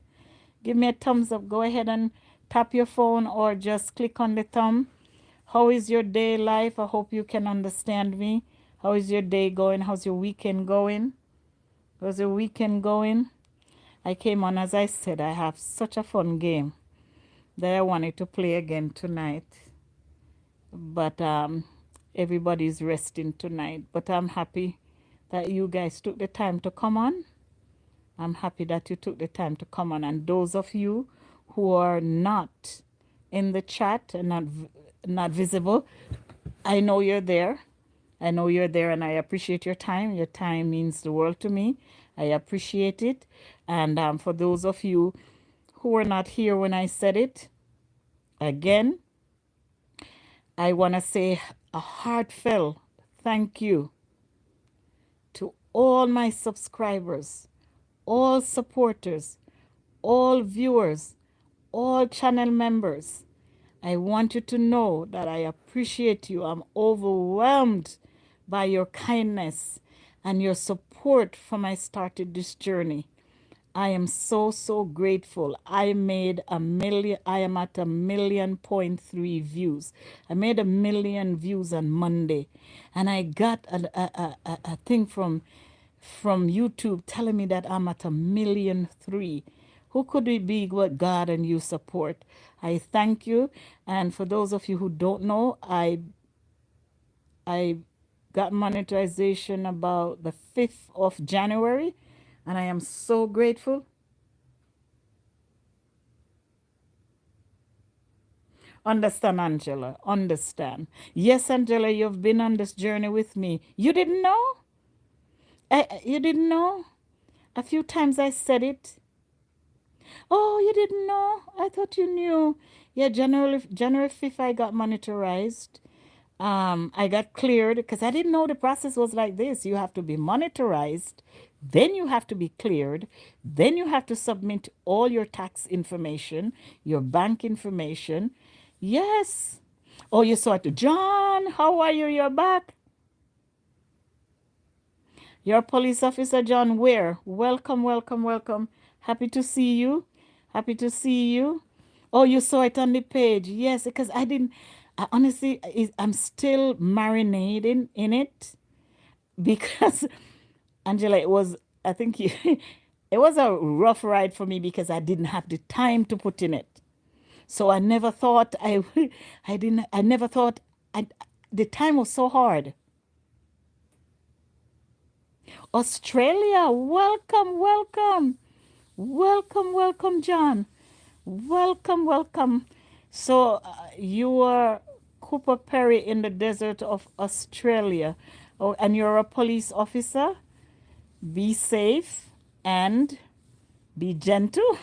Give me a thumbs up. Go ahead and tap your phone or just click on the thumb. How is your day, life? I hope you can understand me. How is your day going? How's your weekend going? How's your weekend going? I came on, as I said, I have such a fun game that I wanted to play again tonight. But everybody's resting tonight. But I'm happy that you guys took the time to come on. I'm happy that you took the time to come on. And those of you who are not in the chat and not visible, I know you're there. I know you're there and I appreciate your time. Your time means the world to me. I appreciate it. And for those of you who were not here when I said it, again, I want to say a heartfelt thank you to all my subscribers, all supporters, all viewers, all channel members. I want you to know that I appreciate you. I'm overwhelmed by your kindness and your support from I started this journey. I am so, so grateful. I am at 1.3 million views. I made 1 million views on Monday. And I got a thing from YouTube telling me that I'm at 1.3 million. Who could we be but God and you support? I thank you. And for those of you who don't know, I got monetization about the 5th of January. And I am so grateful. Understand, Angela. Understand. Yes, Angela, you've been on this journey with me. You didn't know? You didn't know? A few times I said it. Oh, you didn't know? I thought you knew. Yeah, January 5th, I got monitorized. I got cleared because I didn't know the process was like this. You have to be monitorized, then you have to be cleared, then you have to submit all your tax information, your bank information. Yes. Oh, you saw it. John, how are you? You're back. You're a police officer, John. Where? Welcome, welcome, welcome. Happy to see you. Happy to see you. Oh, you saw it on the page. Yes, because I didn't. I honestly, I'm still marinating in it because Angela, it was. I think you, it was a rough ride for me because I didn't have the time to put in it. So I never thought I, I didn't. I never thought. I, the time was so hard. Australia, welcome, welcome, welcome, welcome, John. Welcome, welcome. So you are Cooper Perry in the desert of Australia. Oh, and you're a police officer. Be safe and be gentle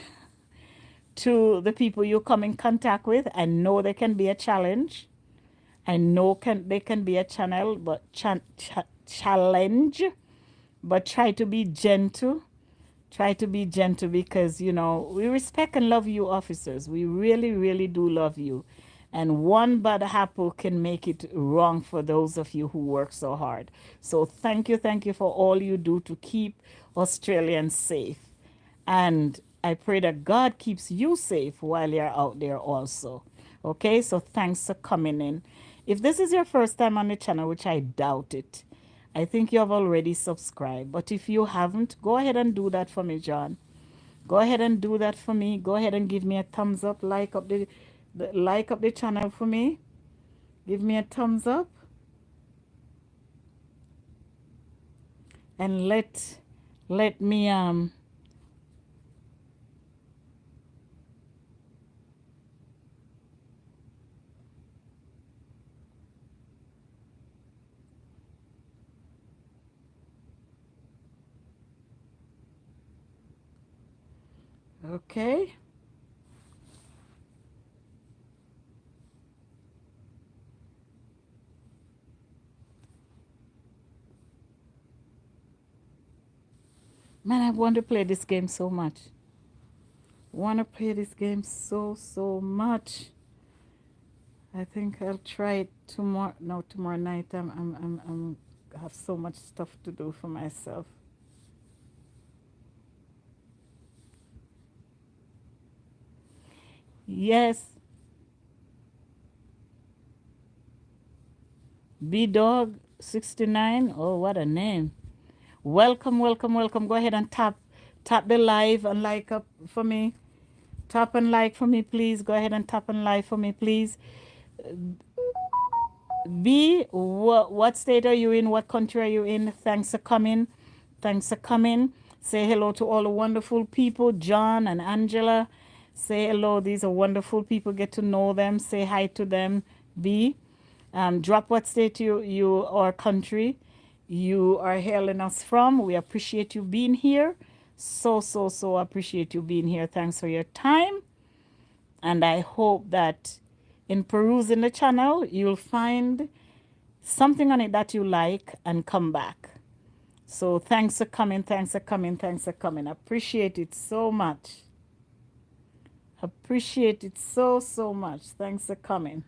to the people you come in contact with. I know they can be a challenge. I know they can be a channel, but challenge. But try to be gentle. Try to be gentle because, we respect and love you officers. We really, really do love you. And one bad apple can make it wrong for those of you who work so hard. So thank you for all you do to keep Australians safe. And I pray that God keeps you safe while you're out there also. Okay, so thanks for coming in. If this is your first time on the channel, which I doubt it, I think you have already subscribed. But if you haven't, go ahead and do that for me, John. Go ahead and do that for me. Go ahead and give me a thumbs up, like up the channel for me. Give me a thumbs up and let me okay. Man, I want to play this game so much. Want to play this game so much. I think I'll try it tomorrow. No, tomorrow night. I'm have so much stuff to do for myself. Yes, B Dog 69. Oh, what a name! Welcome, welcome, welcome. Go ahead and tap the live and like up for me. Tap and like for me, please. Go ahead and tap and like for me, please. B, what state are you in? What country are you in? Thanks for coming. Thanks for coming. Say hello to all the wonderful people, John and Angela. Say hello. These are wonderful people. Get to know them. Say hi to them. B, drop what state you or country you are hailing us from. We appreciate you being here. So appreciate you being here. Thanks for your time. And I hope that in perusing the channel, you'll find something on it that you like and come back. So thanks for coming, thanks for coming, thanks for coming. Appreciate it so much. Appreciate it so much. Thanks for coming.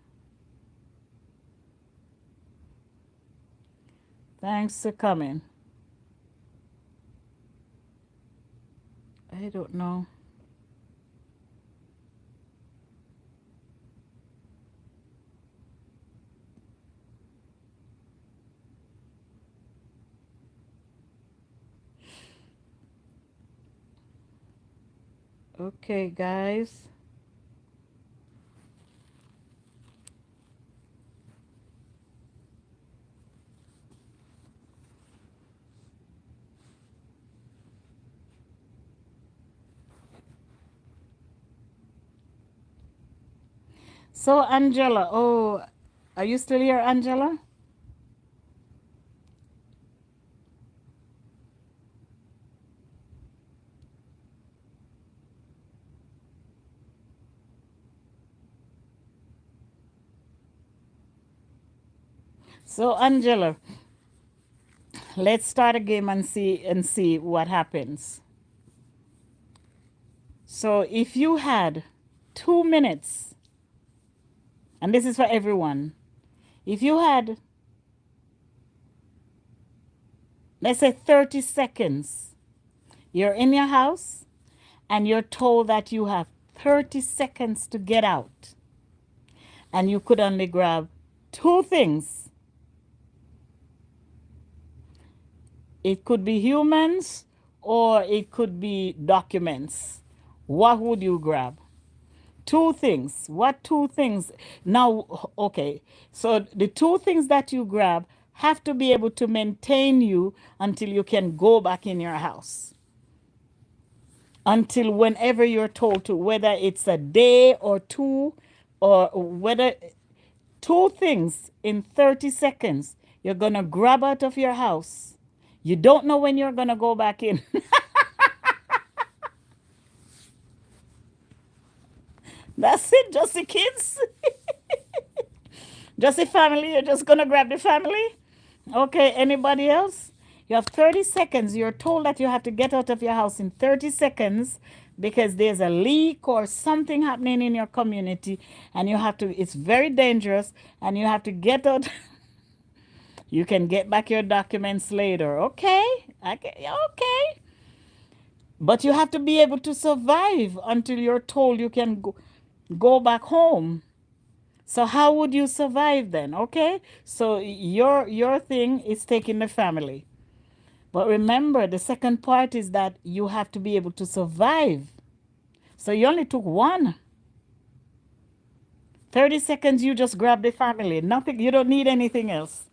Thanks for coming. I don't know. Okay, guys. So, Angela, oh, are you still here, Angela? So, Angela, let's start a game and see what happens. So, if you had 2 minutes, and this is for everyone, if you had, let's say, 30 seconds, you're in your house and you're told that you have 30 seconds to get out, and you could only grab two things. It could be humans or it could be documents. What would you grab? Two things. What two things? Now, okay. So the two things that you grab have to be able to maintain you until you can go back in your house. Until whenever you're told to, whether it's a day or two, or whether two things in 30 seconds you're going to grab out of your house. You don't know when you're going to go back in. That's it, just the kids. Just the family. You're just going to grab the family. Okay, anybody else? You have 30 seconds. You're told that you have to get out of your house in 30 seconds because there's a leak or something happening in your community, and you have to, it's very dangerous, and you have to get out. You can get back your documents later. Okay? Okay. Okay. But you have to be able to survive until you're told you can go back home. So how would you survive then? Okay? So your thing is taking the family. But remember, the second part is that you have to be able to survive. So you only took one. 30 seconds, you just grab the family. Nothing, you don't need anything else.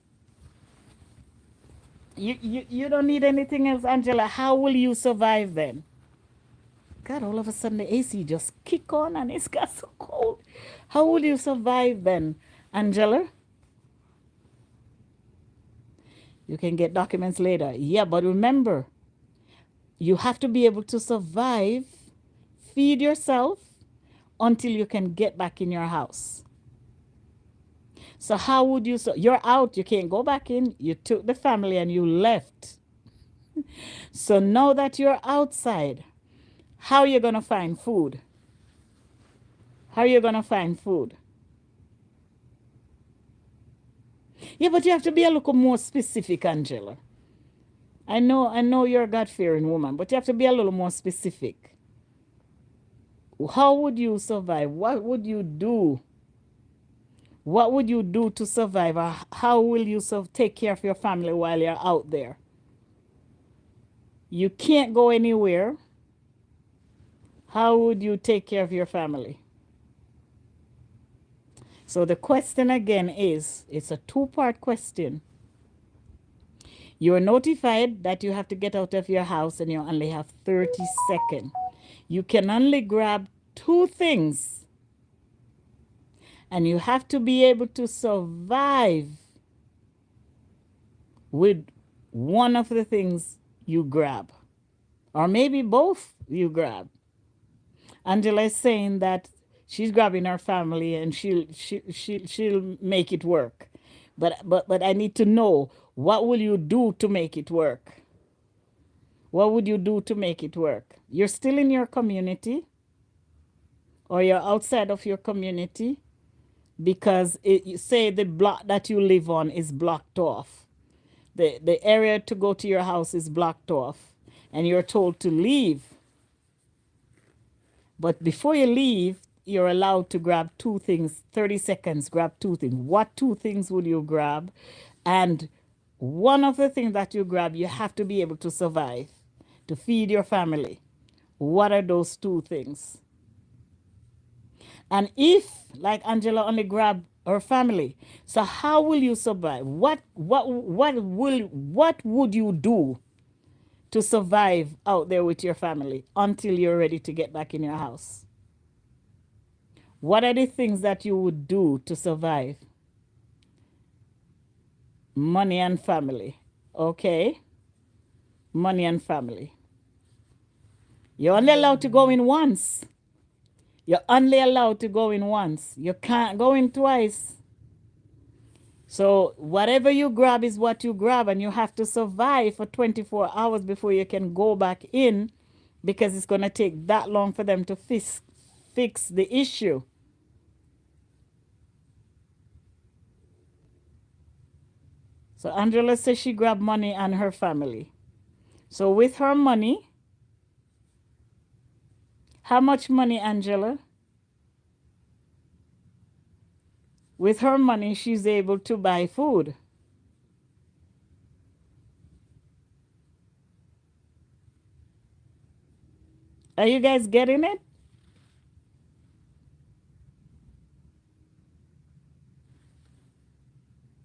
You don't need anything else, Angela. How will you survive then? God, all of a sudden the AC just kick on and it's got so cold. How will you survive then, Angela? You can get documents later. Yeah, but remember, you have to be able to survive, feed yourself until you can get back in your house. So how would you, so you're out, you can't go back in, you took the family and you left. So now that you're outside, how are you going to find food? How are you going to find food? Yeah, but you have to be a little more specific, Angela. I know you're a God-fearing woman, but you have to be a little more specific. How would you survive? What would you do? What would you do to survive? Or how will you take care of your family while you're out there? You can't go anywhere. How would you take care of your family? So the question again is, it's a two-part question. You are notified that you have to get out of your house and you only have 30 seconds. You can only grab two things and you have to be able to survive with one of the things you grab, or maybe both you grab. Angela is saying that she's grabbing her family and she'll make it work. But I need to know, what will you do to make it work? What would you do to make it work? You're still in your community or you're outside of your community because you say the block that you live on is blocked off. The area to go to your house is blocked off and you're told to leave. But before you leave, you're allowed to grab two things, 30 seconds, grab two things. What two things would you grab? And one of the things that you grab, you have to be able to survive, to feed your family. What are those two things? And if, like Angela, only grab her family, so how will you survive? What would you do to survive out there with your family until you're ready to get back in your house? What are the things that you would do to survive? Money and family. Okay. Money and family. You're only allowed to go in once. You're only allowed to go in once. You can't go in twice. So whatever you grab is what you grab, and you have to survive for 24 hours before you can go back in, because it's going to take that long for them to fix the issue. So Angela says she grabbed money and her family. So with her money, how much money, Angela? With her money, she's able to buy food. Are you guys getting it?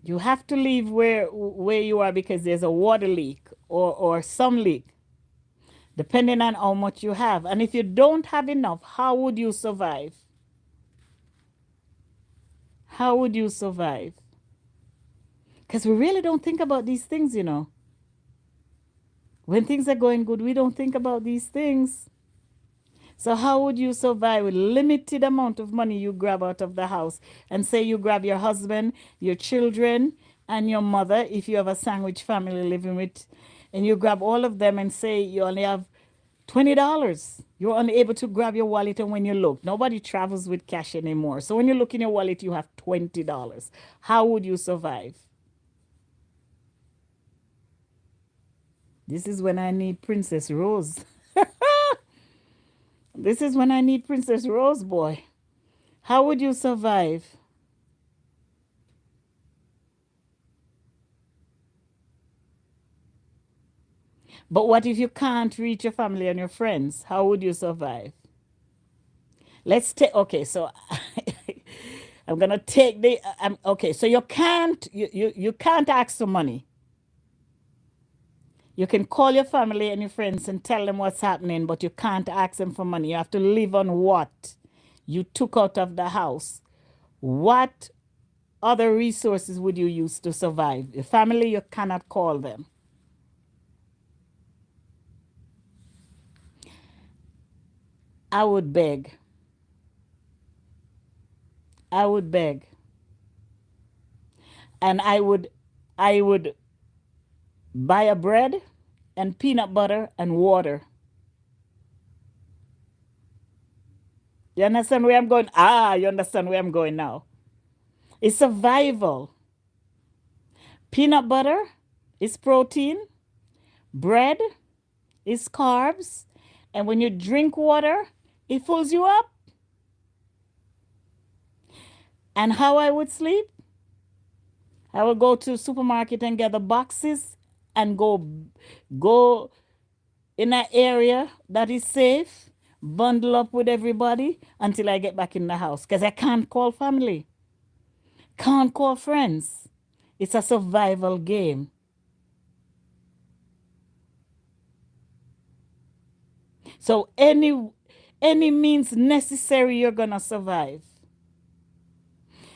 You have to leave where you are because there's a water leak or some leak, depending on how much you have. And if you don't have enough, how would you survive? How would you survive? Because we really don't think about these things, you know. When things are going good, we don't think about these things. So how would you survive with limited amount of money you grab out of the house? And say you grab your husband, your children, and your mother, if you have a sandwich family living with, and you grab all of them and say you only have $20. You're unable to grab your wallet, and when you look, nobody travels with cash anymore. So when you look in your wallet, you have $20. How would you survive? This is when I need Princess Rose. This is when I need Princess Rose Boy. How would you survive? But what if you can't reach your family and your friends? How would you survive? Let's take, okay, so I'm gonna take the okay, so you can't ask for money. You can call your family and your friends and tell them what's happening, but you can't ask them for money. You have to live on what you took out of the house. What other resources would you use to survive? Your family, you cannot call them. I would beg. I would beg. And I would buy a bread and peanut butter and water. You understand where I'm going? Ah, you understand where I'm going now. It's survival. Peanut butter is protein, bread is carbs, and when you drink water, it fills you up. And how I would sleep? I would go to the supermarket and get the boxes and go in an area that is safe, bundle up with everybody until I get back in the house. Because I can't call family, can't call friends. It's a survival game. So any means necessary, you're gonna survive.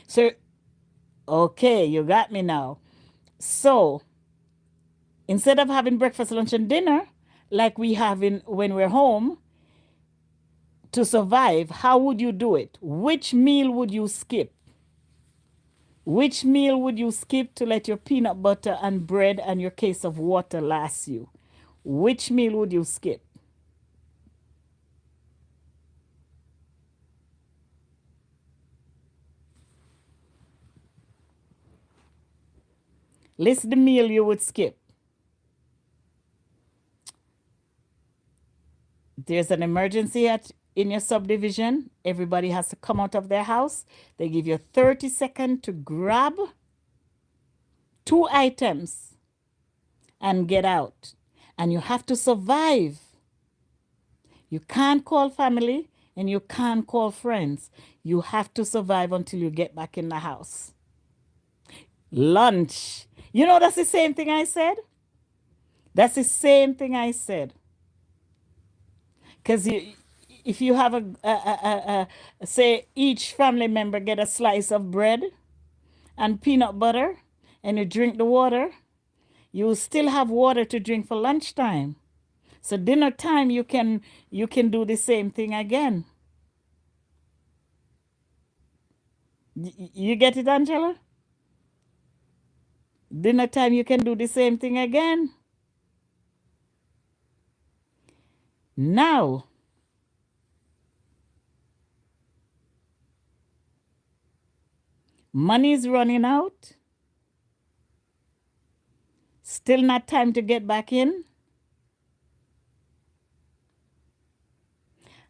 So okay, you got me now. So instead of having breakfast, lunch, and dinner like we have in when we're home to survive, how would you do it? Which meal would you skip? Which meal would you skip to let your peanut butter and bread and your case of water last you? Which meal would you skip? List the meal you would skip. There's an emergency in your subdivision. Everybody has to come out of their house. They give you 30 seconds to grab 2 items and get out. And you have to survive. You can't call family and you can't call friends. You have to survive until you get back in the house. Lunch. You know, that's the same thing I said. That's the same thing I said. Because if you have say each family member get a slice of bread and peanut butter and you drink the water, you will still have water to drink for lunchtime. So dinner time you can do the same thing again. You get it, Angela? Dinner time you can do the same thing again. Now, money is running out. Still not time to get back in.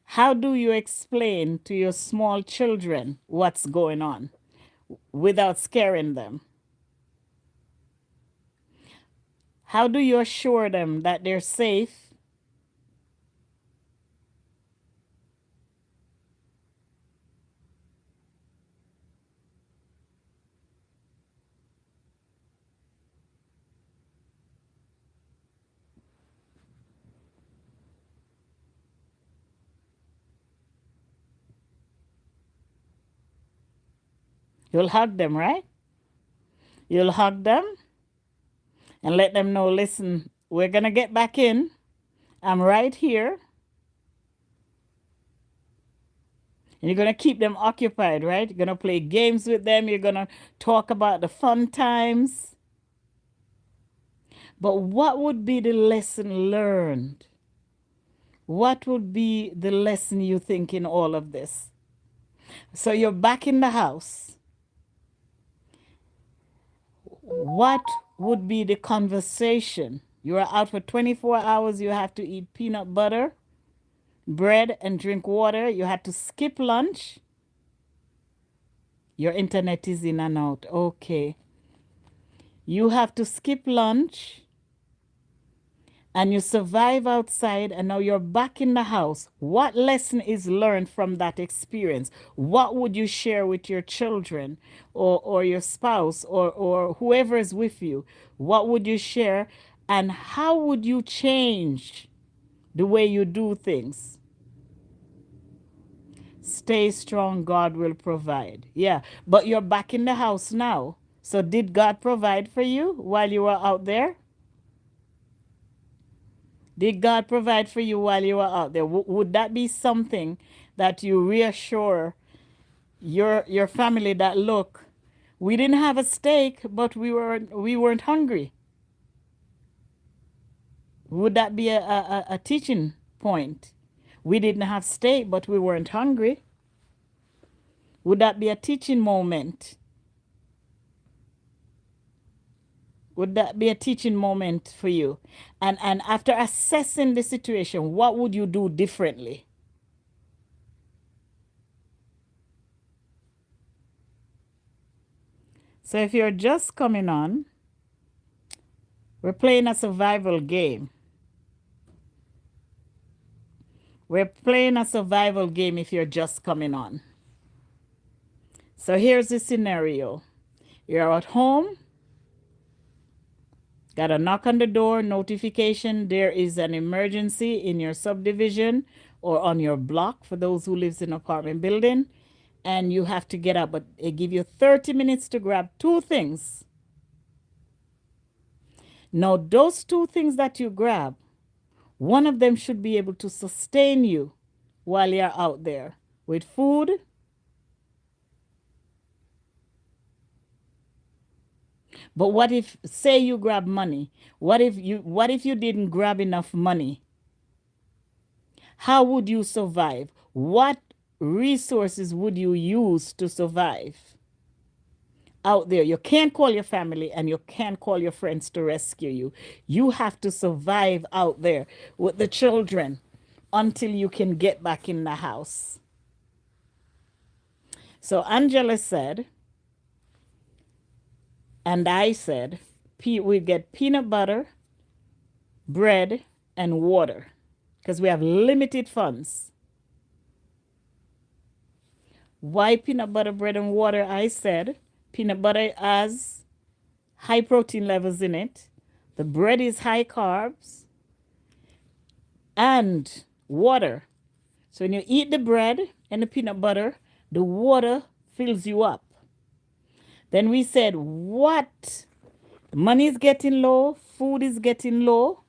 How do you explain to your small children what's going on without scaring them? How do you assure them that they're safe? You'll hug them, right? You'll hug them and let them know, listen, we're going to get back in. I'm right here. And you're going to keep them occupied, right? You're going to play games with them. You're going to talk about the fun times. But what would be the lesson learned? What would be the lesson you think in all of this? So you're back in the house. What would be the conversation? You are out for 24 hours. You have to eat peanut butter, bread and drink water. You had to skip lunch. Your internet is in and out. Okay. You have to skip lunch and you survive outside and now you're back in the house. What lesson is learned from that experience? What would you share with your children or your spouse or whoever is with you? What would you share and how would you change the way you do things? Stay strong, God will provide. Yeah, but you're back in the house now. So did God provide for you while you were out there? Did God provide for you while you were out there? Would that be something that you reassure your family that look, we didn't have a steak, but we weren't hungry? Would that be a teaching point? We didn't have steak, but we weren't hungry. Would that be a teaching moment? Would that be a teaching moment for you? And after assessing the situation, what would you do differently? So if you're just coming on, we're playing a survival game. We're playing a survival game if you're just coming on. So here's the scenario. You're at home, got a knock on the door, notification, there is an emergency in your subdivision or on your block for those who lives in apartment building, and you have to get up, but they give you 30 minutes to grab two things. Now, those two things that you grab, one of them should be able to sustain you while you're out there with food. But what if, say you grab money? What if you didn't grab enough money? How would you survive? What resources would you use to survive out there? You can't call your family and you can't call your friends to rescue you. You have to survive out there with the children until you can get back in the house. So Angela said, and I said, we get peanut butter, bread, and water because we have limited funds. Why peanut butter, bread, and water? I said peanut butter has high protein levels in it. The bread is high carbs and water. So when you eat the bread and the peanut butter, the water fills you up. Then we said, what? Money is getting low, food is getting low.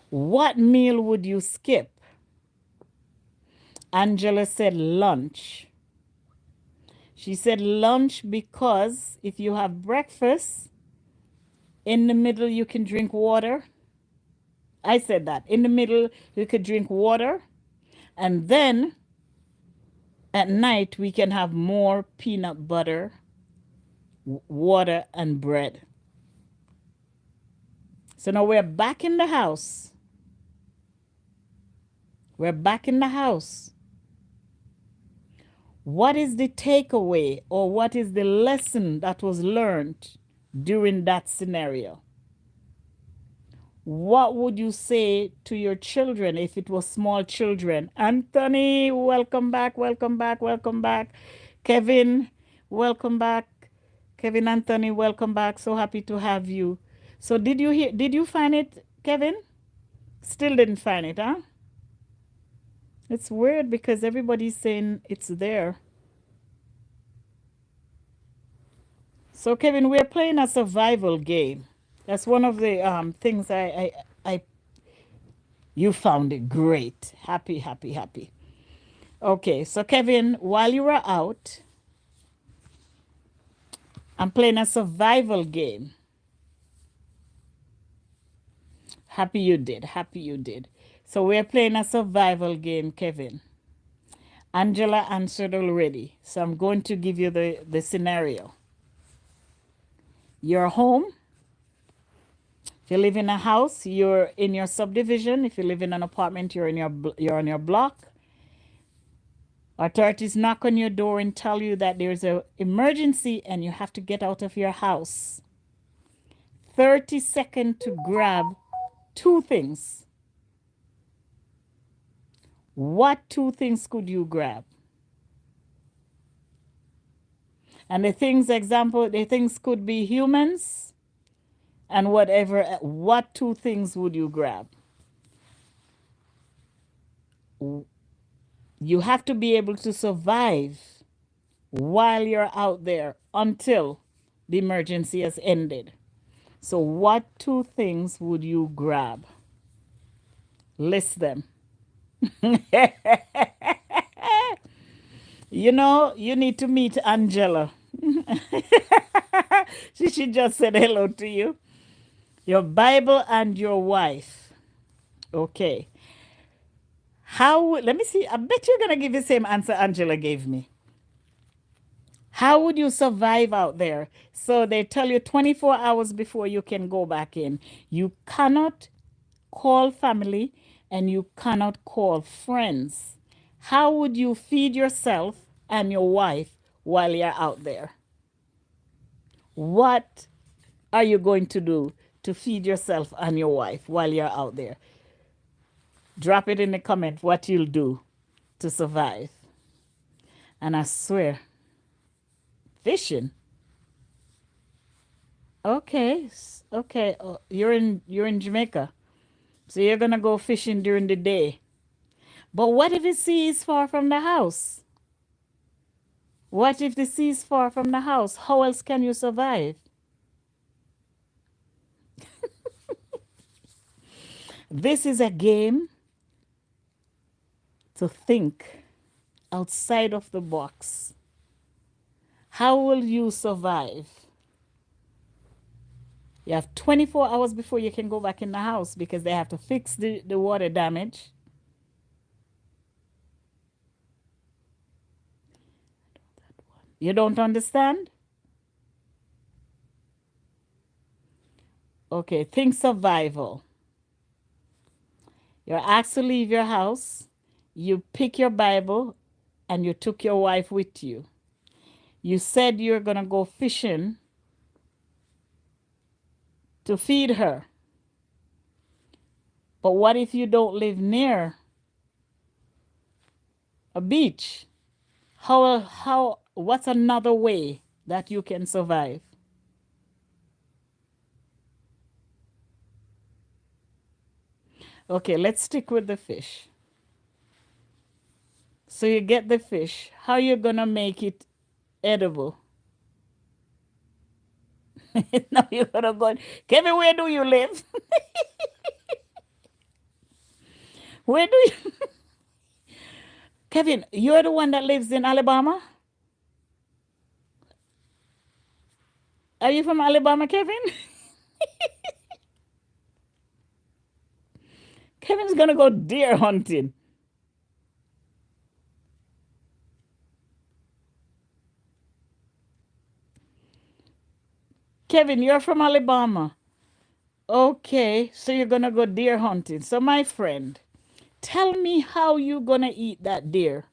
What meal would you skip? Angela said lunch. She said lunch because if you have breakfast, in the middle you can drink water. I said that. In the middle you could drink water. And then at night we can have more peanut butter, water, and bread. So now we're back in the house. We're back in the house. What is the takeaway or what is the lesson that was learned during that scenario? What would you say to your children if it was small children? Anthony, welcome back, welcome back, welcome back. Kevin, welcome back. Kevin Anthony, welcome back. So happy to have you. So did you find it, Kevin? Still didn't find it, huh? It's weird because everybody's saying it's there. So Kevin, we're playing a survival game. That's one of the things I you found it great. Happy, happy, happy. Okay, so Kevin, while you were out, I'm playing a survival game. Happy you did. Happy you did. So we're playing a survival game, Kevin. Angela answered already. So I'm going to give you the scenario. You're home. If you live in a house, you're in your subdivision. If you live in an apartment, you're on your block. Authorities knock on your door and tell you that there's an emergency and you have to get out of your house. 30 seconds to grab two things. What two things could you grab? And the things could be humans and whatever. What two things would you grab? You have to be able to survive while you're out there until the emergency has ended. So, what two things would you grab? List them. You know, you need to meet Angela. She just said hello to you. Your Bible and your wife. Okay. Let me see. I bet you're going to give the same answer Angela gave me. How would you survive out there? So they tell you 24 hours before you can go back in. You cannot call family and you cannot call friends. How would you feed yourself and your wife while you're out there? What are you going to do to feed yourself and your wife while you're out there? Drop it in the comment what you'll do to survive. And I swear, fishing. Okay, okay. You're in Jamaica, so you're gonna go fishing during the day. But what if the sea is far from the house? What if the sea is far from the house? How else can you survive? This is a game to think outside of the box. How will you survive? You have 24 hours before you can go back in the house because they have to fix the water damage. You don't understand? Okay, think survival. You're asked to leave your house. You pick your Bible and you took your wife with you. You said you're going to go fishing to feed her. But what if you don't live near a beach? What's another way that you can survive? Okay, let's stick with the fish. So you get the fish. How are you going to make it edible? Now you're going to go. Kevin, where do you live? Where do you... Kevin, you're the one that lives in Alabama? Are you from Alabama, Kevin? Kevin's going to go deer hunting. Kevin, you're from Alabama. Okay, so you're going to go deer hunting. So my friend, tell me how you're going to eat that deer.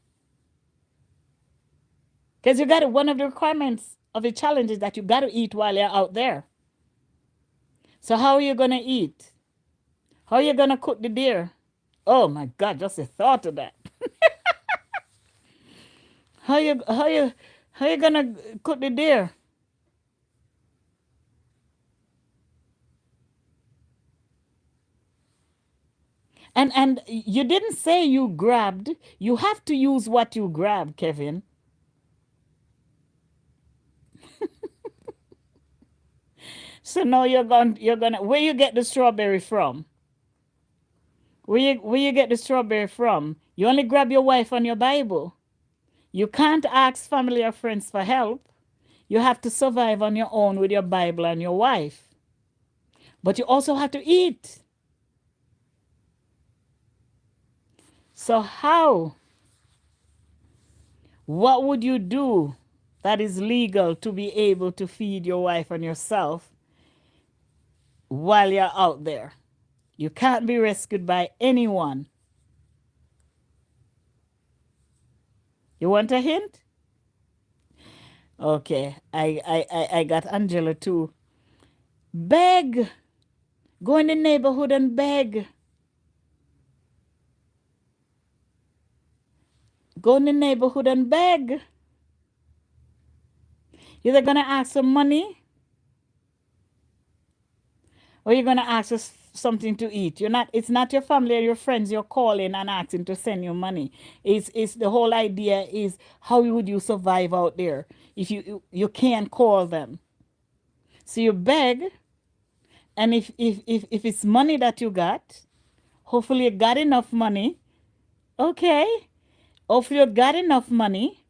Because you got to, one of the requirements of the challenge is that you got to eat while you're out there. So how are you going to eat? How are you going to cook the deer? Oh my God, just the thought of that. How you going to cook the deer? And you didn't say you grabbed. You have to use what you grabbed, Kevin. So now you're gonna where you get the strawberry from? Where you get the strawberry from? You only grab your wife and your Bible. You can't ask family or friends for help. You have to survive on your own with your Bible and your wife. But you also have to eat. So how? What would you do that is legal to be able to feed your wife and yourself while you're out there. You can't be rescued by anyone. You want a hint? Okay, I got Angela too. Beg. Go in the neighborhood and beg. Go in the neighborhood and beg. You're gonna ask for money, or you're gonna ask for something to eat. You're not. It's not your family or your friends you're calling and asking to send you money. It's the whole idea is how would you survive out there if you can't call them. So you beg, and if it's money that you got, hopefully you got enough money. Okay, hopefully you got enough money.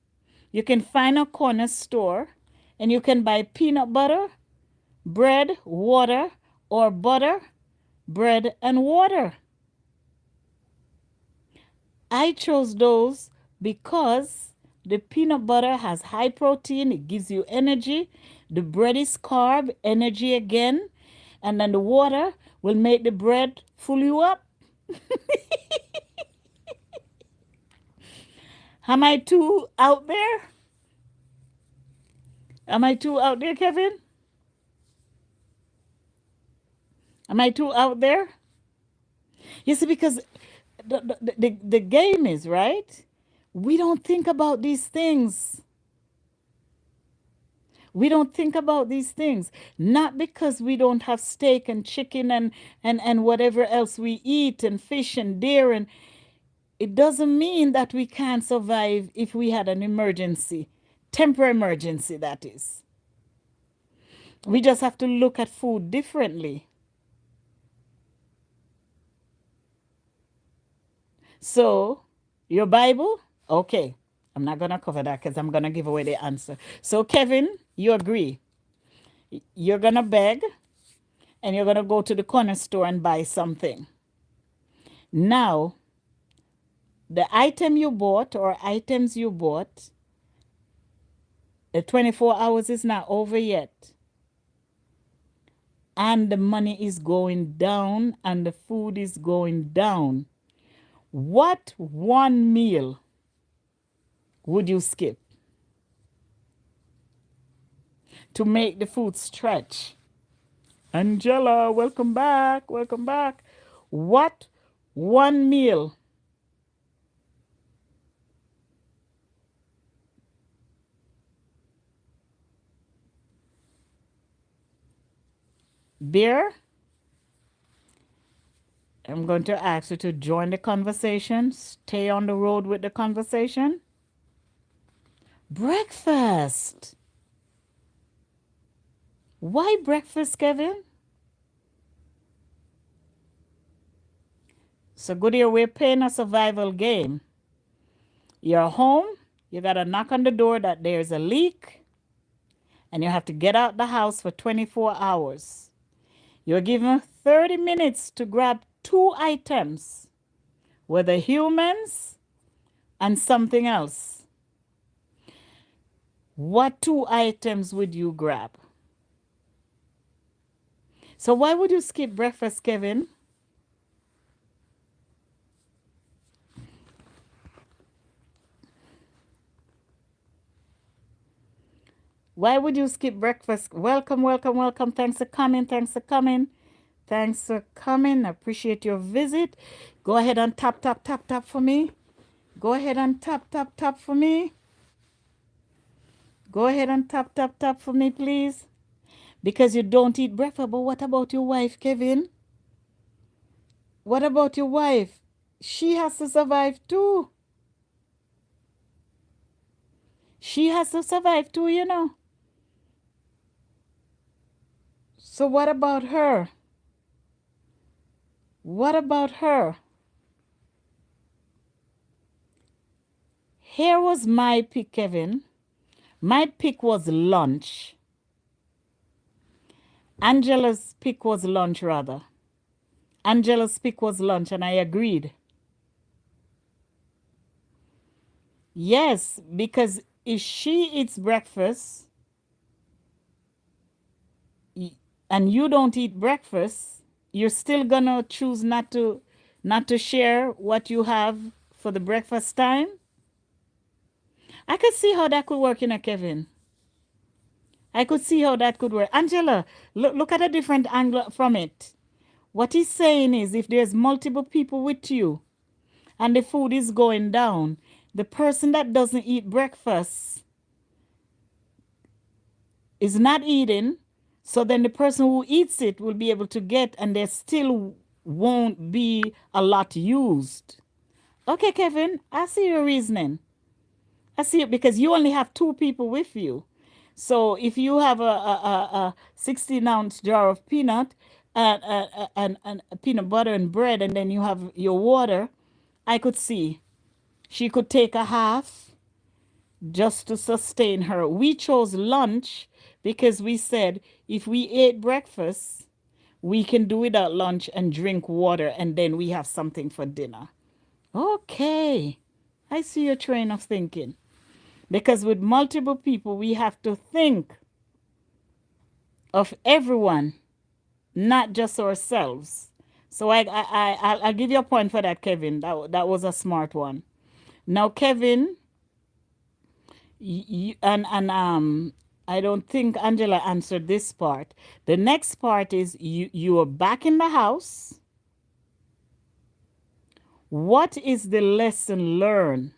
You can find a corner store, and you can buy peanut butter, bread, water, or butter, bread, and water. I chose those because the peanut butter has high protein, it gives you energy. The bread is carb, energy again. And then the water will make the bread fill you up. Am I too out there? Am I too out there, Kevin? Am I too out there? You see, because the game is, right? We don't think about these things. We don't think about these things. Not because we don't have steak and chicken and whatever else we eat and fish and deer. And it doesn't mean that we can't survive if we had an emergency. Temporary emergency, that is. We just have to look at food differently. So, your Bible? Okay. I'm not going to cover that because I'm going to give away the answer. So, Kevin, you agree. You're going to beg and you're going to go to the corner store and buy something. Now, the item you bought or items you bought, the 24 hours is not over yet. And the money is going down and the food is going down. What one meal would you skip to make the food stretch? Angela, welcome back. Welcome back. What one meal? Beer? I'm going to ask you to join the conversation. Stay on the road with the conversation. Breakfast. Why breakfast, Kevin? So good here, we're playing a survival game. You're home, you got to knock on the door that there's a leak, and you have to get out the house for 24 hours. You're given 30 minutes to grab two items, whether humans and something else. What two items would you grab? So why would you skip breakfast, Kevin? Why would you skip breakfast? Welcome, welcome, welcome. Thanks for coming. Thanks for coming. Thanks for coming. I appreciate your visit. Go ahead and tap, tap, tap, tap for me. Go ahead and tap, tap, tap for me. Go ahead and tap, tap, tap for me, please. Because you don't eat breakfast. But what about your wife, Kevin? What about your wife? She has to survive too. She has to survive too, you know. So what about her? What about her? Here was my pick, Kevin. My pick was lunch. Angela's pick was lunch, rather. Angela's pick was lunch, and I agreed. Yes, because if she eats breakfast, and you don't eat breakfast, you're still gonna choose not to share what you have for the breakfast time. I could see how that could work in a Kevin. I could see how that could work. Angela, look at a different angle from it. What he's saying is if there's multiple people with you and the food is going down, the person that doesn't eat breakfast is not eating. So then the person who eats it will be able to get, and there still won't be a lot used. Okay, Kevin, I see your reasoning. I see it because you only have two people with you. So if you have a 16-ounce jar of peanut and peanut butter and bread, and then you have your water, I could see she could take a half just to sustain her. We chose lunch because we said if we ate breakfast, we can do without lunch and drink water, and then we have something for dinner. Okay, I see your train of thinking. Because with multiple people, we have to think of everyone, not just ourselves. So I'll give you a point for that, Kevin. That was a smart one. Now, Kevin, and I don't think Angela answered this part. The next part is you are back in the house. What is the lesson learned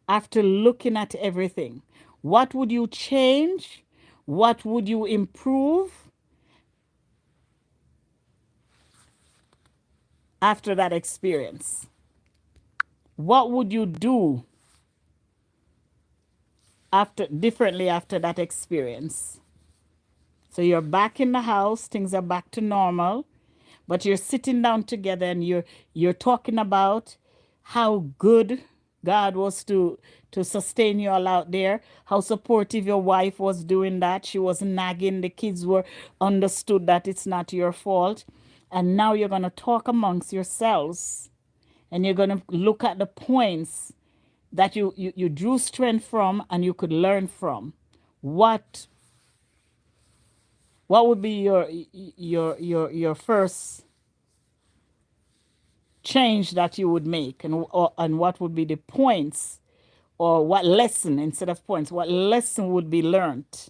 after looking at everything? What would you change? What would you improve after that experience? What would you do differently after that experience? So you're back in the house, things are back to normal, but you're sitting down together and you're talking about how good God was to sustain you all out there, how supportive your wife was doing that. She was nagging, the kids were understood that it's not your fault. And now you're going to talk amongst yourselves and you're going to look at the points that you drew strength from and you could learn from. What would be your first change that you would make, and what would be the points, or what lesson, instead of points, what lesson would be learned?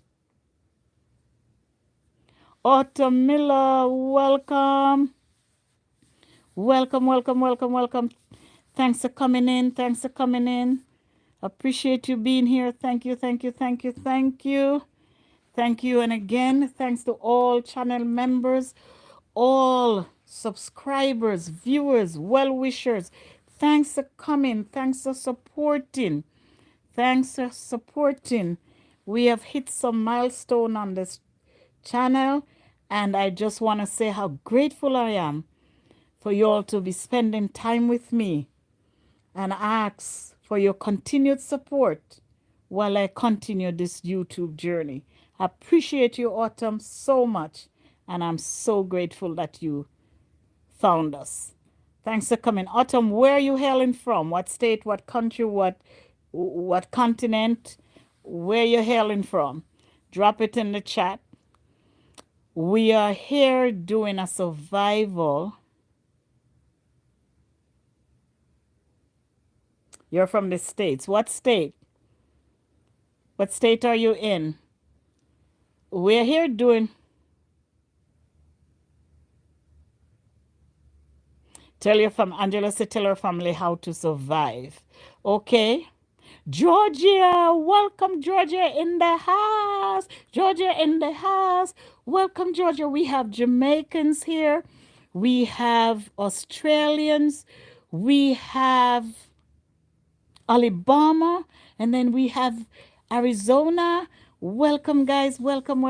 Otto Miller, welcome. Welcome. Thanks for coming in. Appreciate you being here. Thank you. And again, thanks to all channel members, all subscribers, viewers, well wishers. Thanks for coming. Thanks for supporting. We have hit some milestone on this channel, and I just want to say how grateful I am for you all to be spending time with me, and ask for your continued support while I continue this YouTube journey. I appreciate you, Autumn, so much, and I'm so grateful that you found us. Thanks for coming. Autumn, where are you hailing from? What state, what country, what continent? Where you hailing from? Drop it in the chat. We are here doing a survival. You're from the States. What state? What state are you in? We're here doing... Tell her family how to survive. Okay? Georgia, welcome, Georgia in the house. Welcome, Georgia. We have Jamaicans here. We have Australians. We have Alabama. And then we have Arizona. Welcome, guys. Welcome.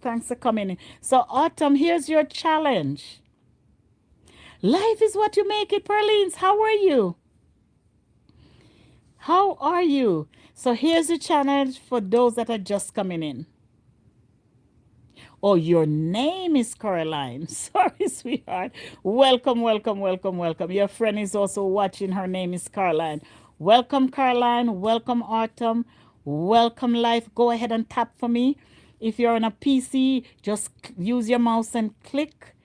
Thanks for coming in. So, Autumn, here's your challenge. Life is what you make it, Perlines. How are you? So here's the challenge for those that are just coming in. Oh, your name is Caroline. Sorry, sweetheart. Welcome. Your friend is also watching. Her name is Caroline. Welcome, Caroline. Welcome, Autumn. Welcome Life. Go ahead and tap for me. If you're on a PC, just use your mouse and click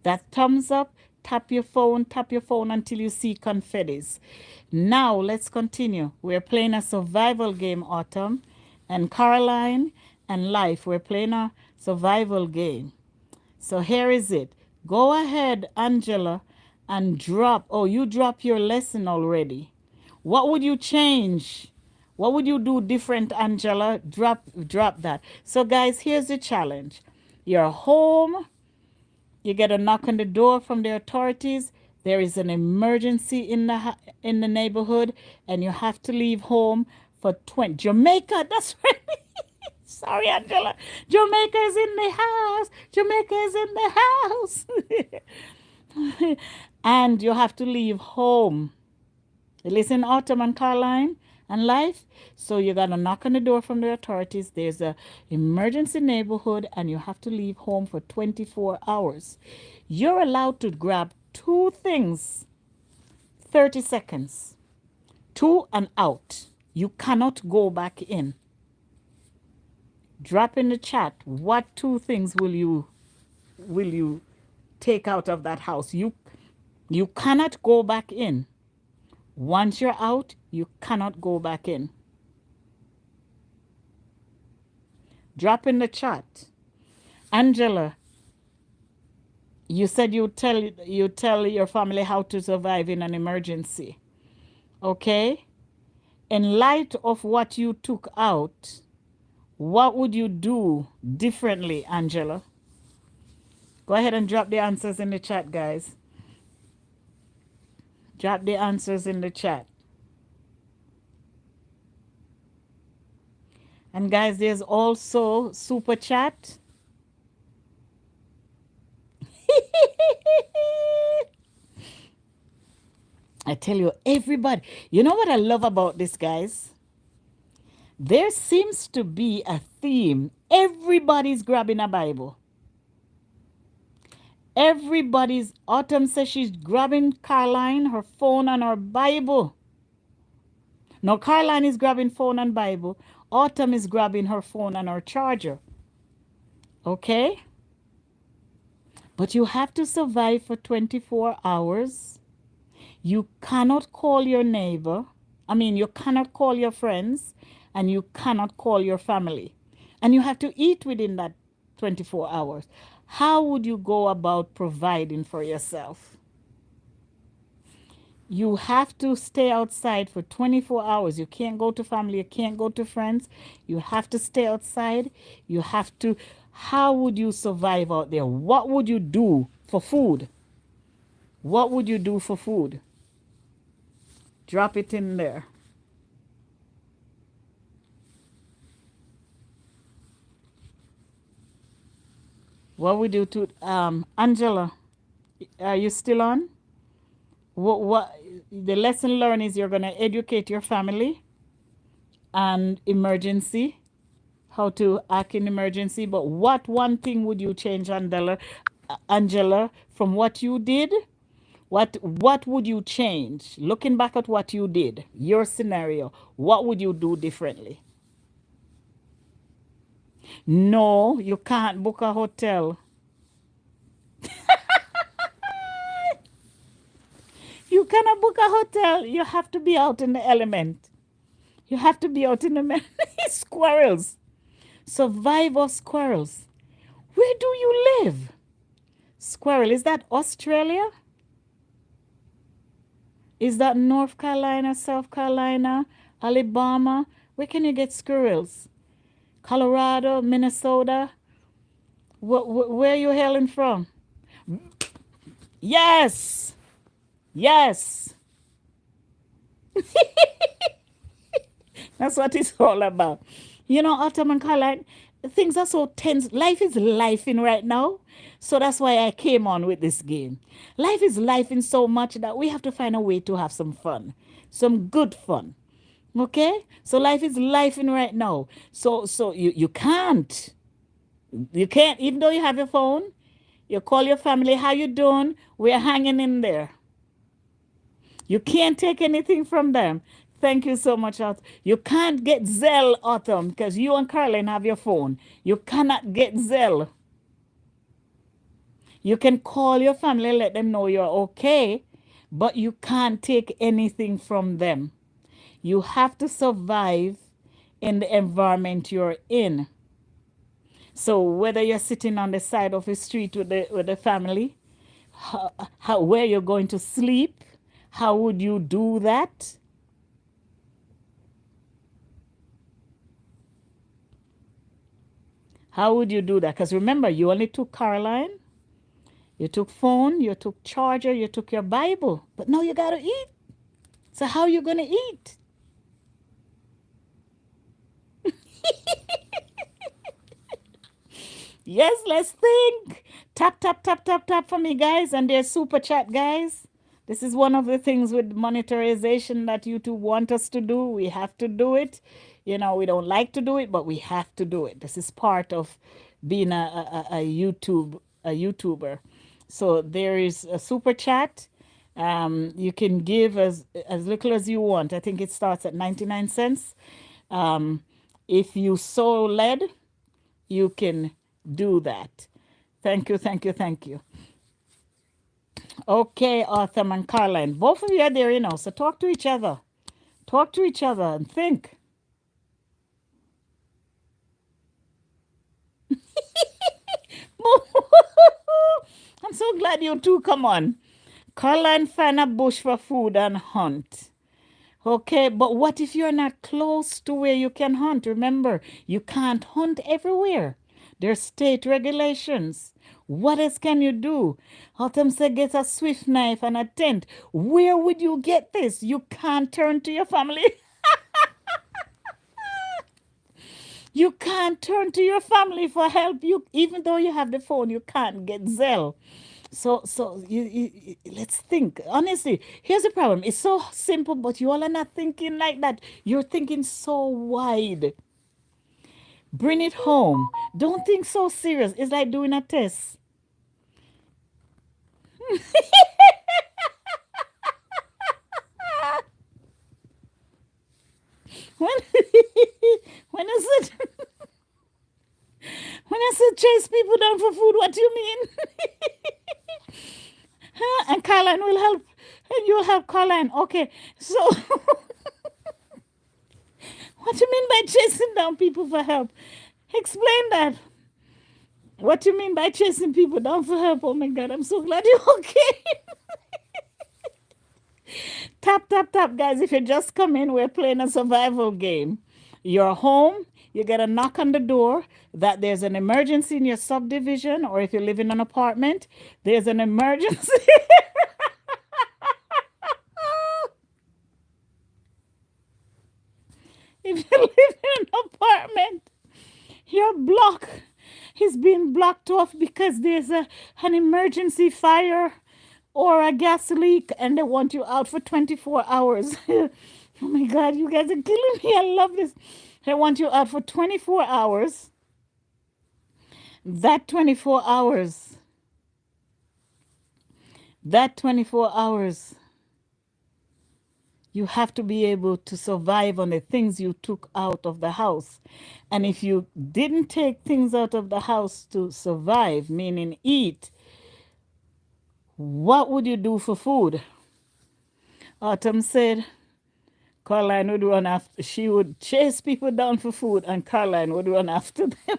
that thumbs up. Tap your phone until you see confettis. Now let's continue. We're playing a survival game, Autumn and Caroline and Life. We're playing a survival game. So here is it. Go ahead, Angela, and drop. Oh, you dropped your lesson already. What would you change? What would you do different, Angela? Drop that. So guys, here's the challenge. You're home, you get a knock on the door from the authorities. There is an emergency in the neighborhood, and you have to leave home for 20. Jamaica, that's right. Sorry, Angela. Jamaica is in the house. Jamaica is in the house. And you have to leave home. Listen, Autumn and Caroline and Life. So you got to knock on the door from the authorities. There's a emergency neighborhood and you have to leave home for 24 hours. You're allowed to grab two things, 30 seconds. Two and out. You cannot go back in. Drop in the chat what two things will you take out of that house. You cannot go back in. Once you're out, you cannot go back in. Drop in the chat. Angela, you said you tell your family how to survive in an emergency. Okay? In light of what you took out, what would you do differently, Angela? Go ahead and drop the answers in the chat, guys. Drop the answers in the chat. And guys, there's also super chat. I tell you, everybody, you know what I love about this, guys? There seems to be a theme. Everybody's grabbing a Bible. Autumn says she's grabbing Caroline, her phone and her Bible. No, Caroline is grabbing phone and Bible. Autumn is grabbing her phone and her charger. Okay? But you have to survive for 24 hours. You cannot call your neighbor. You cannot call your friends. And you cannot call your family. And you have to eat within that 24 hours. How would you go about providing for yourself? You have to stay outside for 24 hours. You can't go to family. You can't go to friends. You have to stay outside. You have to. How would you survive out there? What would you do for food? What would you do for food? Drop it in there. What would you do? Angela, are you still on? What the lesson learned is you're going to educate your family and emergency, how to act in emergency. But what one thing would you change, Angela, from what you did? What would you change? Looking back at what you did, your scenario, what would you do differently? No, you can't book a hotel. You cannot book a hotel. You have to be out in the element. You have to be out in the squirrels. Survival squirrels. Where do you live? Squirrel, is that Australia? Is that North Carolina, South Carolina, Alabama? Where can you get squirrels? Colorado, Minnesota? Where are you hailing from? Yes. Yes. That's what it's all about. You know, Autumn and Caroline, things are so tense. Life is lifing right now. So that's why I came on with this game. Life is lifing so much that we have to find a way to have some fun. Some good fun. Okay? So life is lifing right now. So you can't. You can't, even though you have your phone, you call your family, how you doing? We're hanging in there. You can't take anything from them. Thank you so much, Autumn. You can't get Zelle, Autumn, because you and Caroline have your phone. You cannot get Zelle. You can call your family and let them know you're okay, but you can't take anything from them. You have to survive in the environment you're in. So whether you're sitting on the side of the street with the family, where you're going to sleep, how would you do that? How would you do that? Because remember, you only took Caroline, you took phone, you took charger, you took your Bible, but now you gotta eat. So how are you gonna eat? Yes, let's think. Tap, tap, tap, tap, tap for me, guys. And there's super chat, guys. This is one of the things with monetization that YouTube want us to do. We have to do it. You know, we don't like to do it, but we have to do it. This is part of being a YouTuber. So there is a super chat. You can give as little as you want. I think it starts at 99 cents. Um, if you so led, you can do that. Thank you, thank you, thank you. Okay, Arthur and Caroline, both of you are there, you know, so talk to each other. Talk to each other and think. I'm so glad you two come on. Caroline find a bush for food and hunt. Okay, but what if you're not close to where you can hunt? Remember, you can't hunt everywhere. There's state regulations. What else can you do? Autumn said get a swift knife and a tent. Where would you get this? You can't turn to your family. You can't turn to your family for help. You even though you have the phone, you can't get Zelle. So let's think. Honestly, here's the problem. It's so simple, but you all are not thinking like that. You're thinking so wide. Bring it home. Don't think so serious. It's like doing a test. When when I said when I said chase people down for food, what do you mean? Huh? And Caroline will help. And you'll help Caroline. Okay. So what do you mean by chasing down people for help? Explain that. What do you mean by chasing people down for help? Oh my God, I'm so glad you're okay. Tap, tap, tap, guys. If you just come in, we're playing a survival game. You're home, you get a knock on the door that there's an emergency in your subdivision, or if you live in an apartment, there's an emergency. If you live in an apartment, your block is being blocked off because there's an emergency fire or a gas leak and they want you out for 24 hours. Oh my God, you guys are killing me. I love this. They want you out for 24 hours. That 24 hours, that 24 hours, you have to be able to survive on the things you took out of the house. And if you didn't take things out of the house to survive, meaning eat, what would you do for food? Autumn said Caroline would run after, she would chase people down for food, and Caroline would run after them.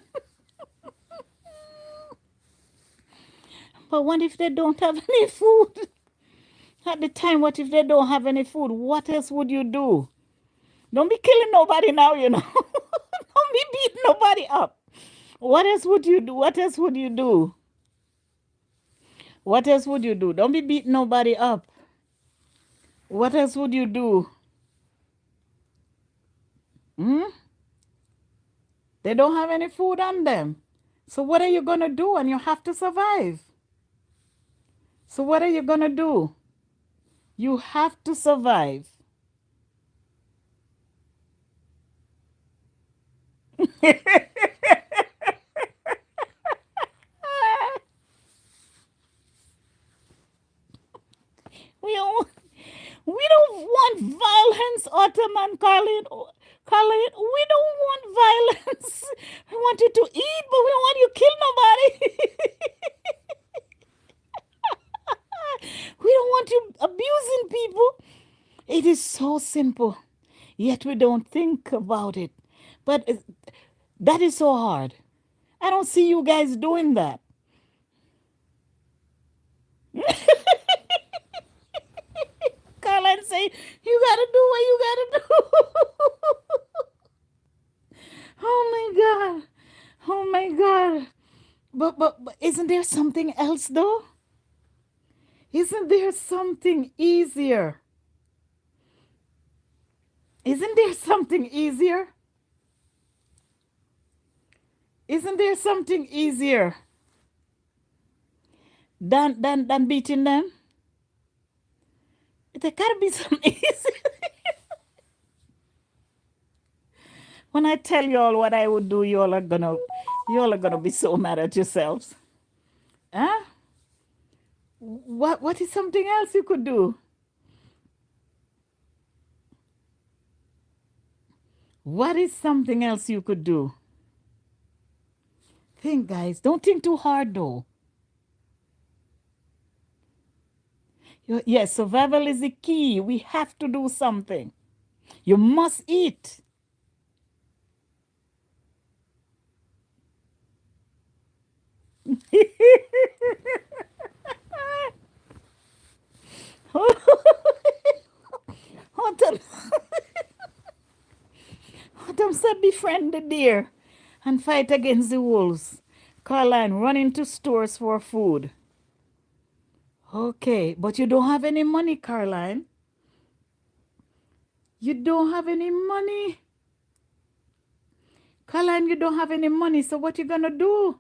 But what if they don't have any food? At the time, what if they don't have any food? What else would you do? Don't be killing nobody now, you know. Don't be beating nobody up. What else would you do? What else would you do? What else would you do? Don't be beating nobody up. What else would you do? Hmm? They don't have any food on them. So what are you going to do? And you have to survive. So what are you going to do? You have to survive. We don't we don't want violence, Autumn and Carlin. Carlin, we don't want violence. We want you to eat, but we don't want you to kill nobody. We don't want you abusing people. It is so simple, yet we don't think about it. But that is so hard. I don't see you guys doing that. Caroline say, you gotta do what you gotta do. Oh my God. Oh my God. But isn't there something else though? Isn't there something easier? Isn't there something easier? Isn't there something easier than beating them? There gotta be some easy. When I tell you all what I would do, you all are gonna be so mad at yourselves. Huh? What is something else you could do? What is something else you could do? Think, guys. Don't think too hard though. Yes, survival is the key. We have to do something. You must eat. Autumn, Autumn said befriend the deer and fight against the wolves. Caroline, run into stores for food. Okay, but you don't have any money, Caroline. You don't have any money. Caroline, you don't have any money, so what you gonna do?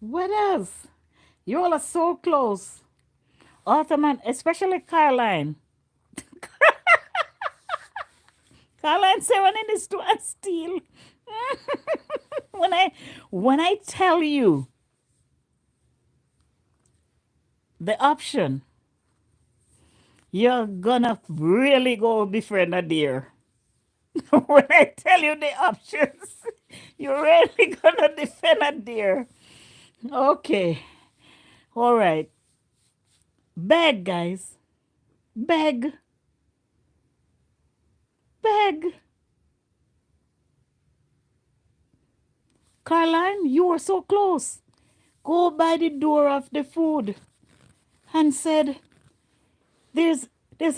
What else? You all are so close. Ottoman, especially Caroline. Caroline say when it is to steal. when I tell you the option, you're gonna really go befriend a deer. When I tell you the options, you're really gonna defend a deer. Okay. All right. Beg, guys. Beg. Beg. Caroline, you were so close. Go by the door of the food and said, there's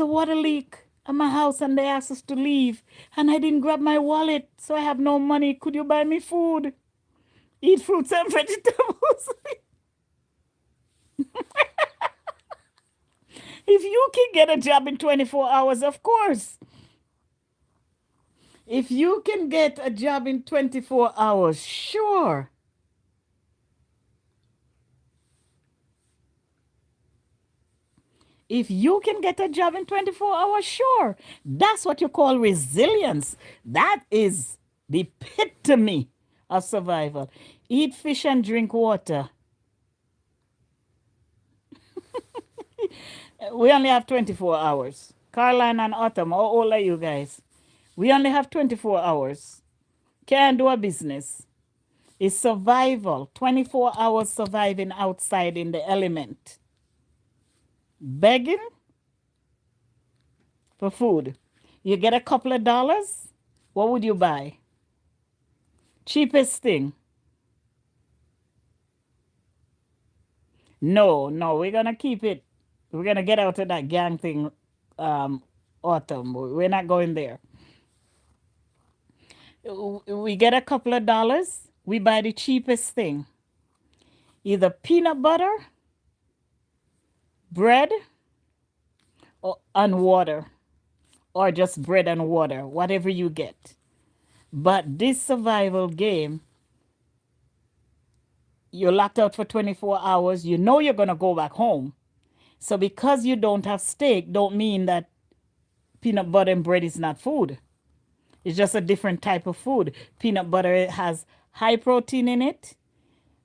a water leak at my house and they asked us to leave. And I didn't grab my wallet, so I have no money. Could you buy me food? Eat fruits and vegetables. If you can get a job in 24 hours, of course. If you can get a job in 24 hours, sure. If you can get a job in 24 hours, sure. That's what you call resilience. That is the epitome of survival. Eat fish and drink water. We only have 24 hours. Caroline and Autumn, how old are you guys? We only have 24 hours. Can't do a business. It's survival. 24 hours surviving outside in the element. Begging for food. You get a couple of dollars, what would you buy? Cheapest thing. No, we're gonna keep it. We're gonna get out of that gang thing, Autumn. We're not going there. We get a couple of dollars, we buy the cheapest thing. Either peanut butter, bread, and water, or just bread and water, whatever you get. But this survival game, you're locked out for 24 hours. You know you're going to go back home. So because you don't have steak, don't mean that peanut butter and bread is not food. It's just a different type of food. Peanut butter has high protein in it.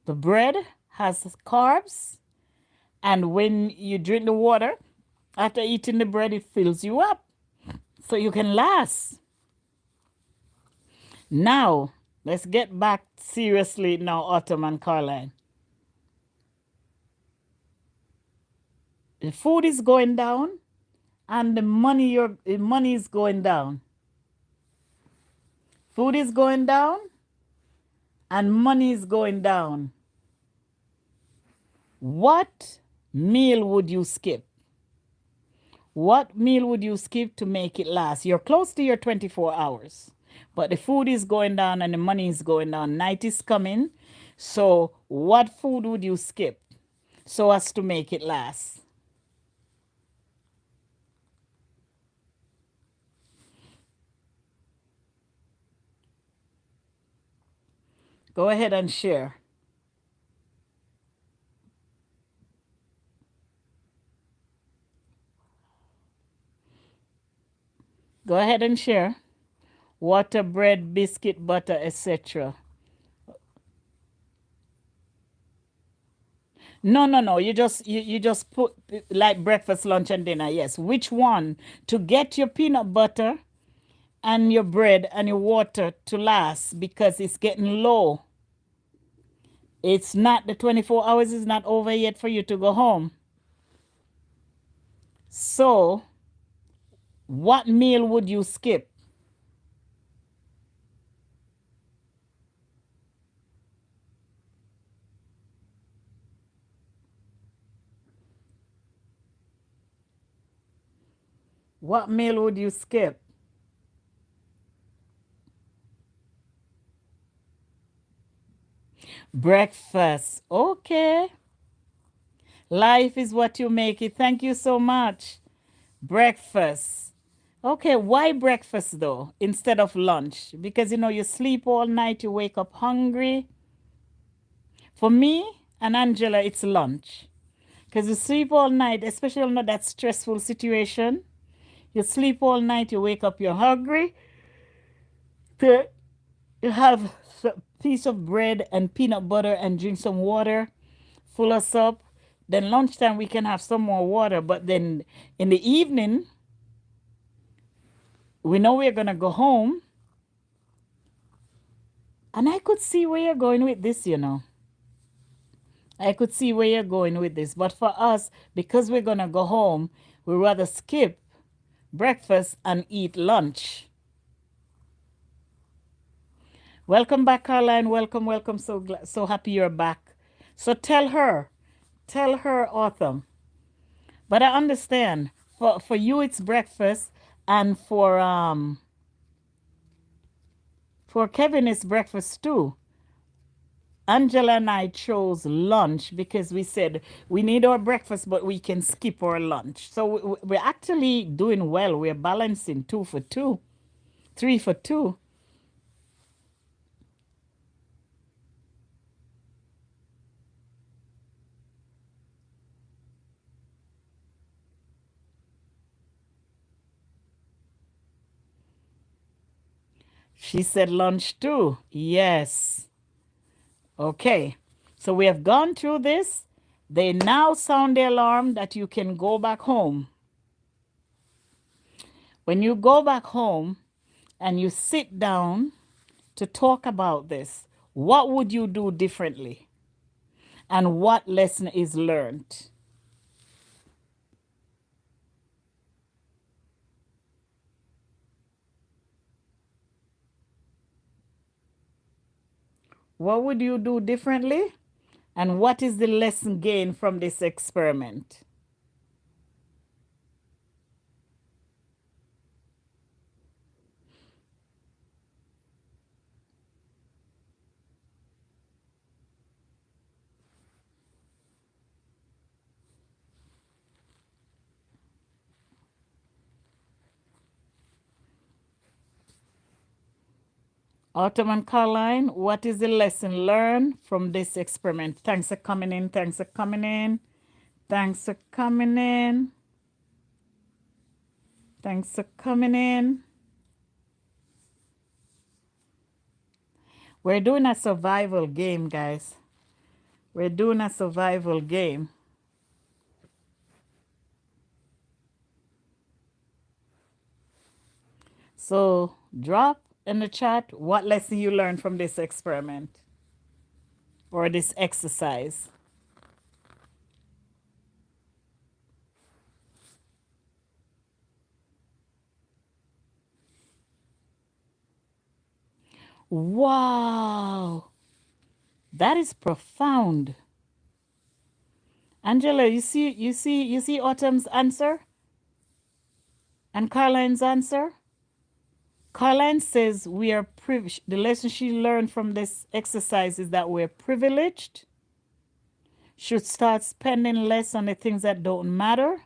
The bread has carbs. And when you drink the water, after eating the bread, it fills you up. So you can last. Now, let's get back seriously now, Autumn and Caroline. The food is going down and the money is going down. Food is going down and money is going down. What meal would you skip? What meal would you skip to make it last? You're close to your 24 hours, but the food is going down and the money is going down. Night is coming. So, what food would you skip so as to make it last? Go ahead and share. Go ahead and share. Water, bread, biscuit, butter, etc. No. You just put like breakfast, lunch, and dinner. Yes. Which one to get your peanut butter and your bread and your water to last because it's getting low. It's not the 24 hours is not over yet for you to go home. So, what meal would you skip? What meal would you skip? Breakfast. Okay. Life is what you make it. Thank you so much. Breakfast. Okay, why breakfast though instead of lunch? Because you sleep all night, you wake up hungry. For me and Angela, it's lunch. Because you sleep all night, especially in that stressful situation. You sleep all night, you wake up, you're hungry. You have a piece of bread and peanut butter and drink some water, fill us up. Then lunchtime we can have some more water. But then in the evening, we know we're gonna go home. And I could see where you're going with this. I could see where you're going with this. But for us, because we're gonna go home, we rather skip breakfast and eat lunch. Welcome back, Caroline. Welcome. So happy you're back. So tell her, Autumn. But I understand for you it's breakfast, and for Kevin it's breakfast too. Angela and I chose lunch because we said we need our breakfast, but we can skip our lunch. So we're actually doing well. We're balancing 2 for 2, 3 for 2. She said lunch too. Yes. Okay. So we have gone through this. They now sound the alarm that you can go back home. When you go back home and you sit down to talk about this, what would you do differently? And what lesson is learned? What would you do differently? And what is the lesson gained from this experiment? Autumn and Caroline, what is the lesson learned from this experiment? Thanks for coming in. Thanks for coming in. Thanks for coming in. Thanks for coming in. We're doing a survival game, guys. We're doing a survival game. So drop in the chat what lesson you learned from this experiment or this exercise. Wow. That is profound. Angela, you see Autumn's answer? And Caroline's answer? Caroline says we are privileged. The lesson she learned from this exercise is that we're privileged, should start spending less on the things that don't matter.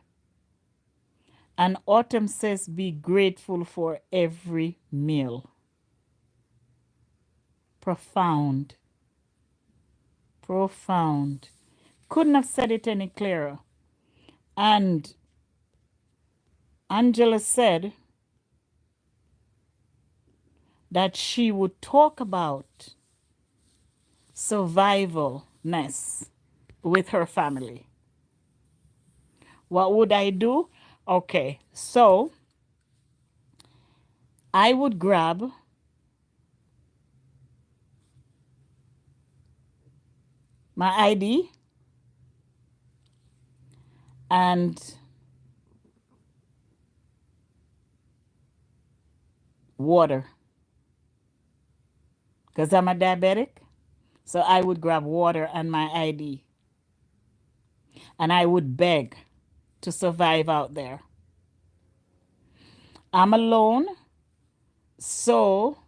And Autumn says be grateful for every meal. Profound. Profound. Couldn't have said it any clearer. And Angela said that she would talk about survivalness with her family. What would I do? Okay, so I would grab my ID and water because I'm a diabetic. So I would grab water and my ID. And I would beg to survive out there. I'm alone, so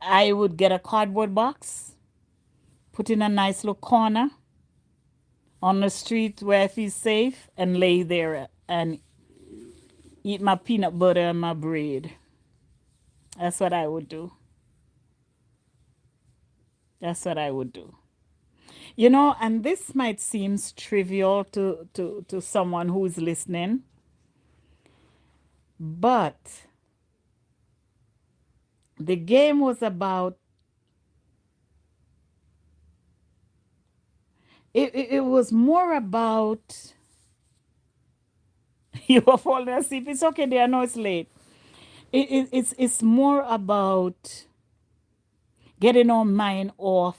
I would get a cardboard box, put in a nice little corner on the street where I feel safe, and lay there and eat my peanut butter and my bread. That's what I would do. That's what I would do. You know, and this might seem trivial to someone who's listening, but the game was about, it was more about, you are falling asleep. It's okay, dear. I know it's late. It's more about getting our mind off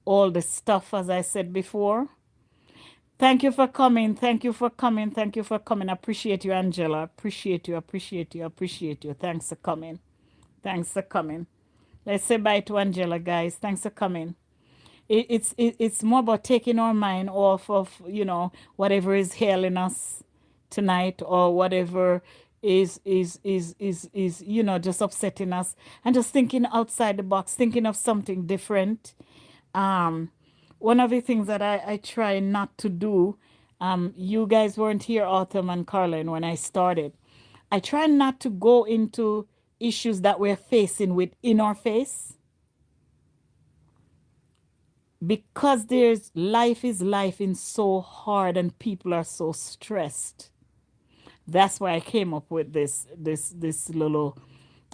all the stuff, as I said before. Thank you for coming. Thank you for coming. Thank you for coming. I appreciate you, Angela. Appreciate you. Appreciate you. Appreciate you. Thanks for coming. Thanks for coming. Let's say bye to Angela, guys. Thanks for coming. It's more about taking our mind off of, you know, whatever is hailing us tonight, or whatever is you know, just upsetting us, and just thinking outside the box, thinking of something different. One of the things that I try not to do, you guys weren't here, Autumn and Carlin, when I started. I try not to go into issues that we're facing with in our face, because there's life is life in so hard and people are so stressed. That's why I came up with this little,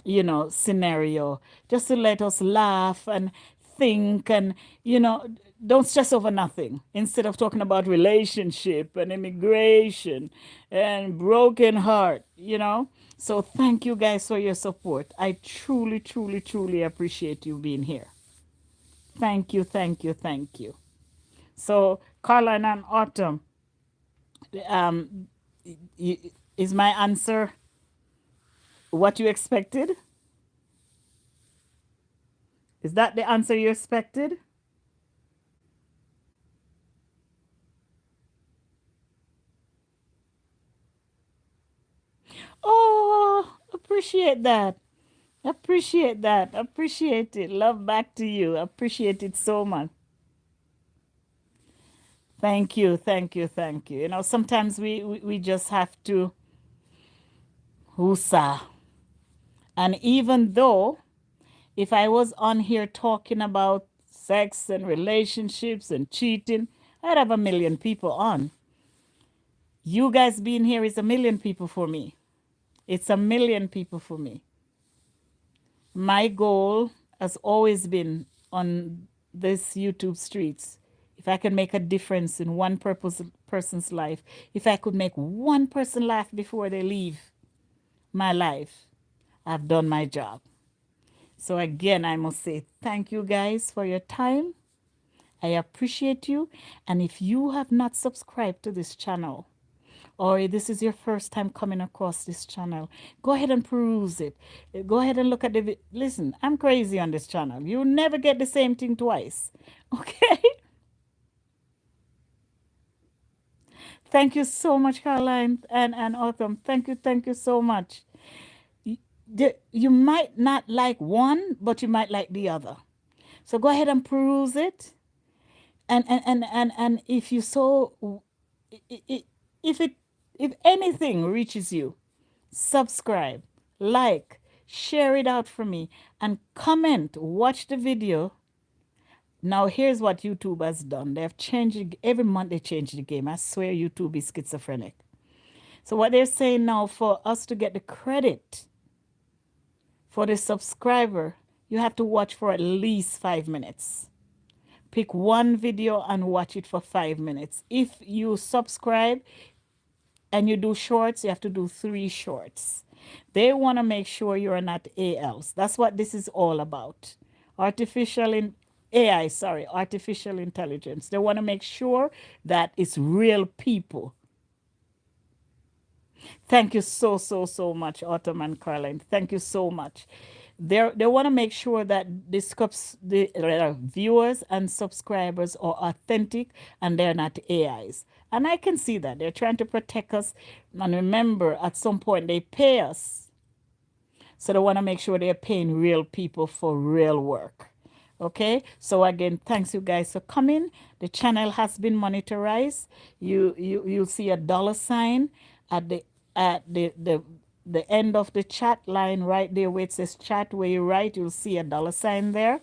you know, scenario, just to let us laugh and think, and, you know, don't stress over nothing, instead of talking about relationship and immigration and broken heart, you know. So thank you guys for your support. I truly, truly, truly appreciate you being here. Thank you, thank you, thank you. So, Caroline and Autumn, um, is my answer what you expected? Is that the answer you expected? Oh, appreciate that. Appreciate that. Appreciate it. Love back to you. Appreciate it so much. Thank you. Thank you. Thank you. You know, sometimes we just have to whoosah. And even though If I was on here talking about sex and relationships and cheating, I'd have a million people on. You guys being here is a million people for me. It's a million people for me. My goal has always been on this YouTube streets. If I can make a difference in person's life, if I could make one person laugh before they leave my life, I've done my job. So again, I must say thank you guys for your time. I appreciate you. And if you have not subscribed to this channel, or this is your first time coming across this channel, go ahead and peruse it. Go ahead and look at the listen, I'm crazy on this channel. You never get the same thing twice. Okay? Thank you so much, Caroline and Autumn. Thank you so much. You might not like one, but you might like the other. So go ahead and peruse it. And if you so if it if anything reaches you, subscribe, like, share it out for me, and comment, watch the video. Now, here's what YouTube has done. They've changed it. Every month they change the game. I swear YouTube is schizophrenic. So what they're saying now, for us to get the credit for the subscriber, you have to watch for at least 5 minutes. Pick one video and watch it for 5 minutes. If you subscribe and you do shorts, you have to do 3 shorts. They want to make sure you're not ALs. That's what this is all about. Artificial intelligence. They want to make sure that it's real people. Thank you so much, Autumn and Caroline. Thank you so much. They want to make sure that the viewers and subscribers are authentic and they're not AIs. And I can see that. They're trying to protect us. And remember, at some point, they pay us. So they want to make sure they're paying real people for real work. Okay, so again, thanks you guys for coming. The channel has been monetized. You'll see a $ at the end of the chat line right there where it says chat, where you write, you'll see a $ there.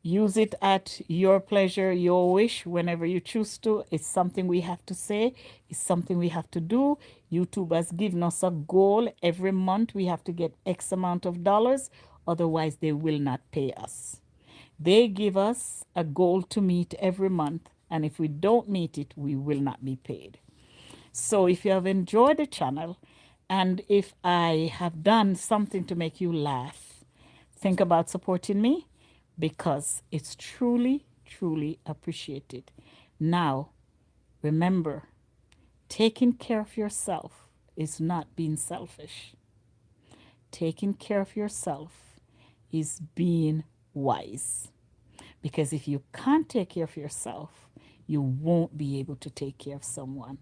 Use it at your pleasure, your wish, whenever you choose to. It's something we have to say. It's something we have to do. YouTube has given us a goal. Every month we have to get X amount of dollars. Otherwise, they will not pay us. They give us a goal to meet every month. And if we don't meet it, we will not be paid. So if you have enjoyed the channel, and if I have done something to make you laugh, think about supporting me, because it's truly, truly appreciated. Now, remember, taking care of yourself is not being selfish. Taking care of yourself is being wise. Because if you can't take care of yourself, you won't be able to take care of someone.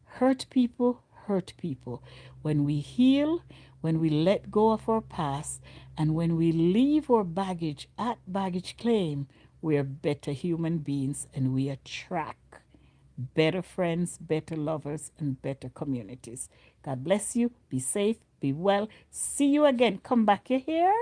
Hurt people hurt people. When we heal, when we let go of our past, and when we leave our baggage at baggage claim, we are better human beings and we attract better friends, better lovers, and better communities. God bless you. Be safe. Be well. See you again. Come back here.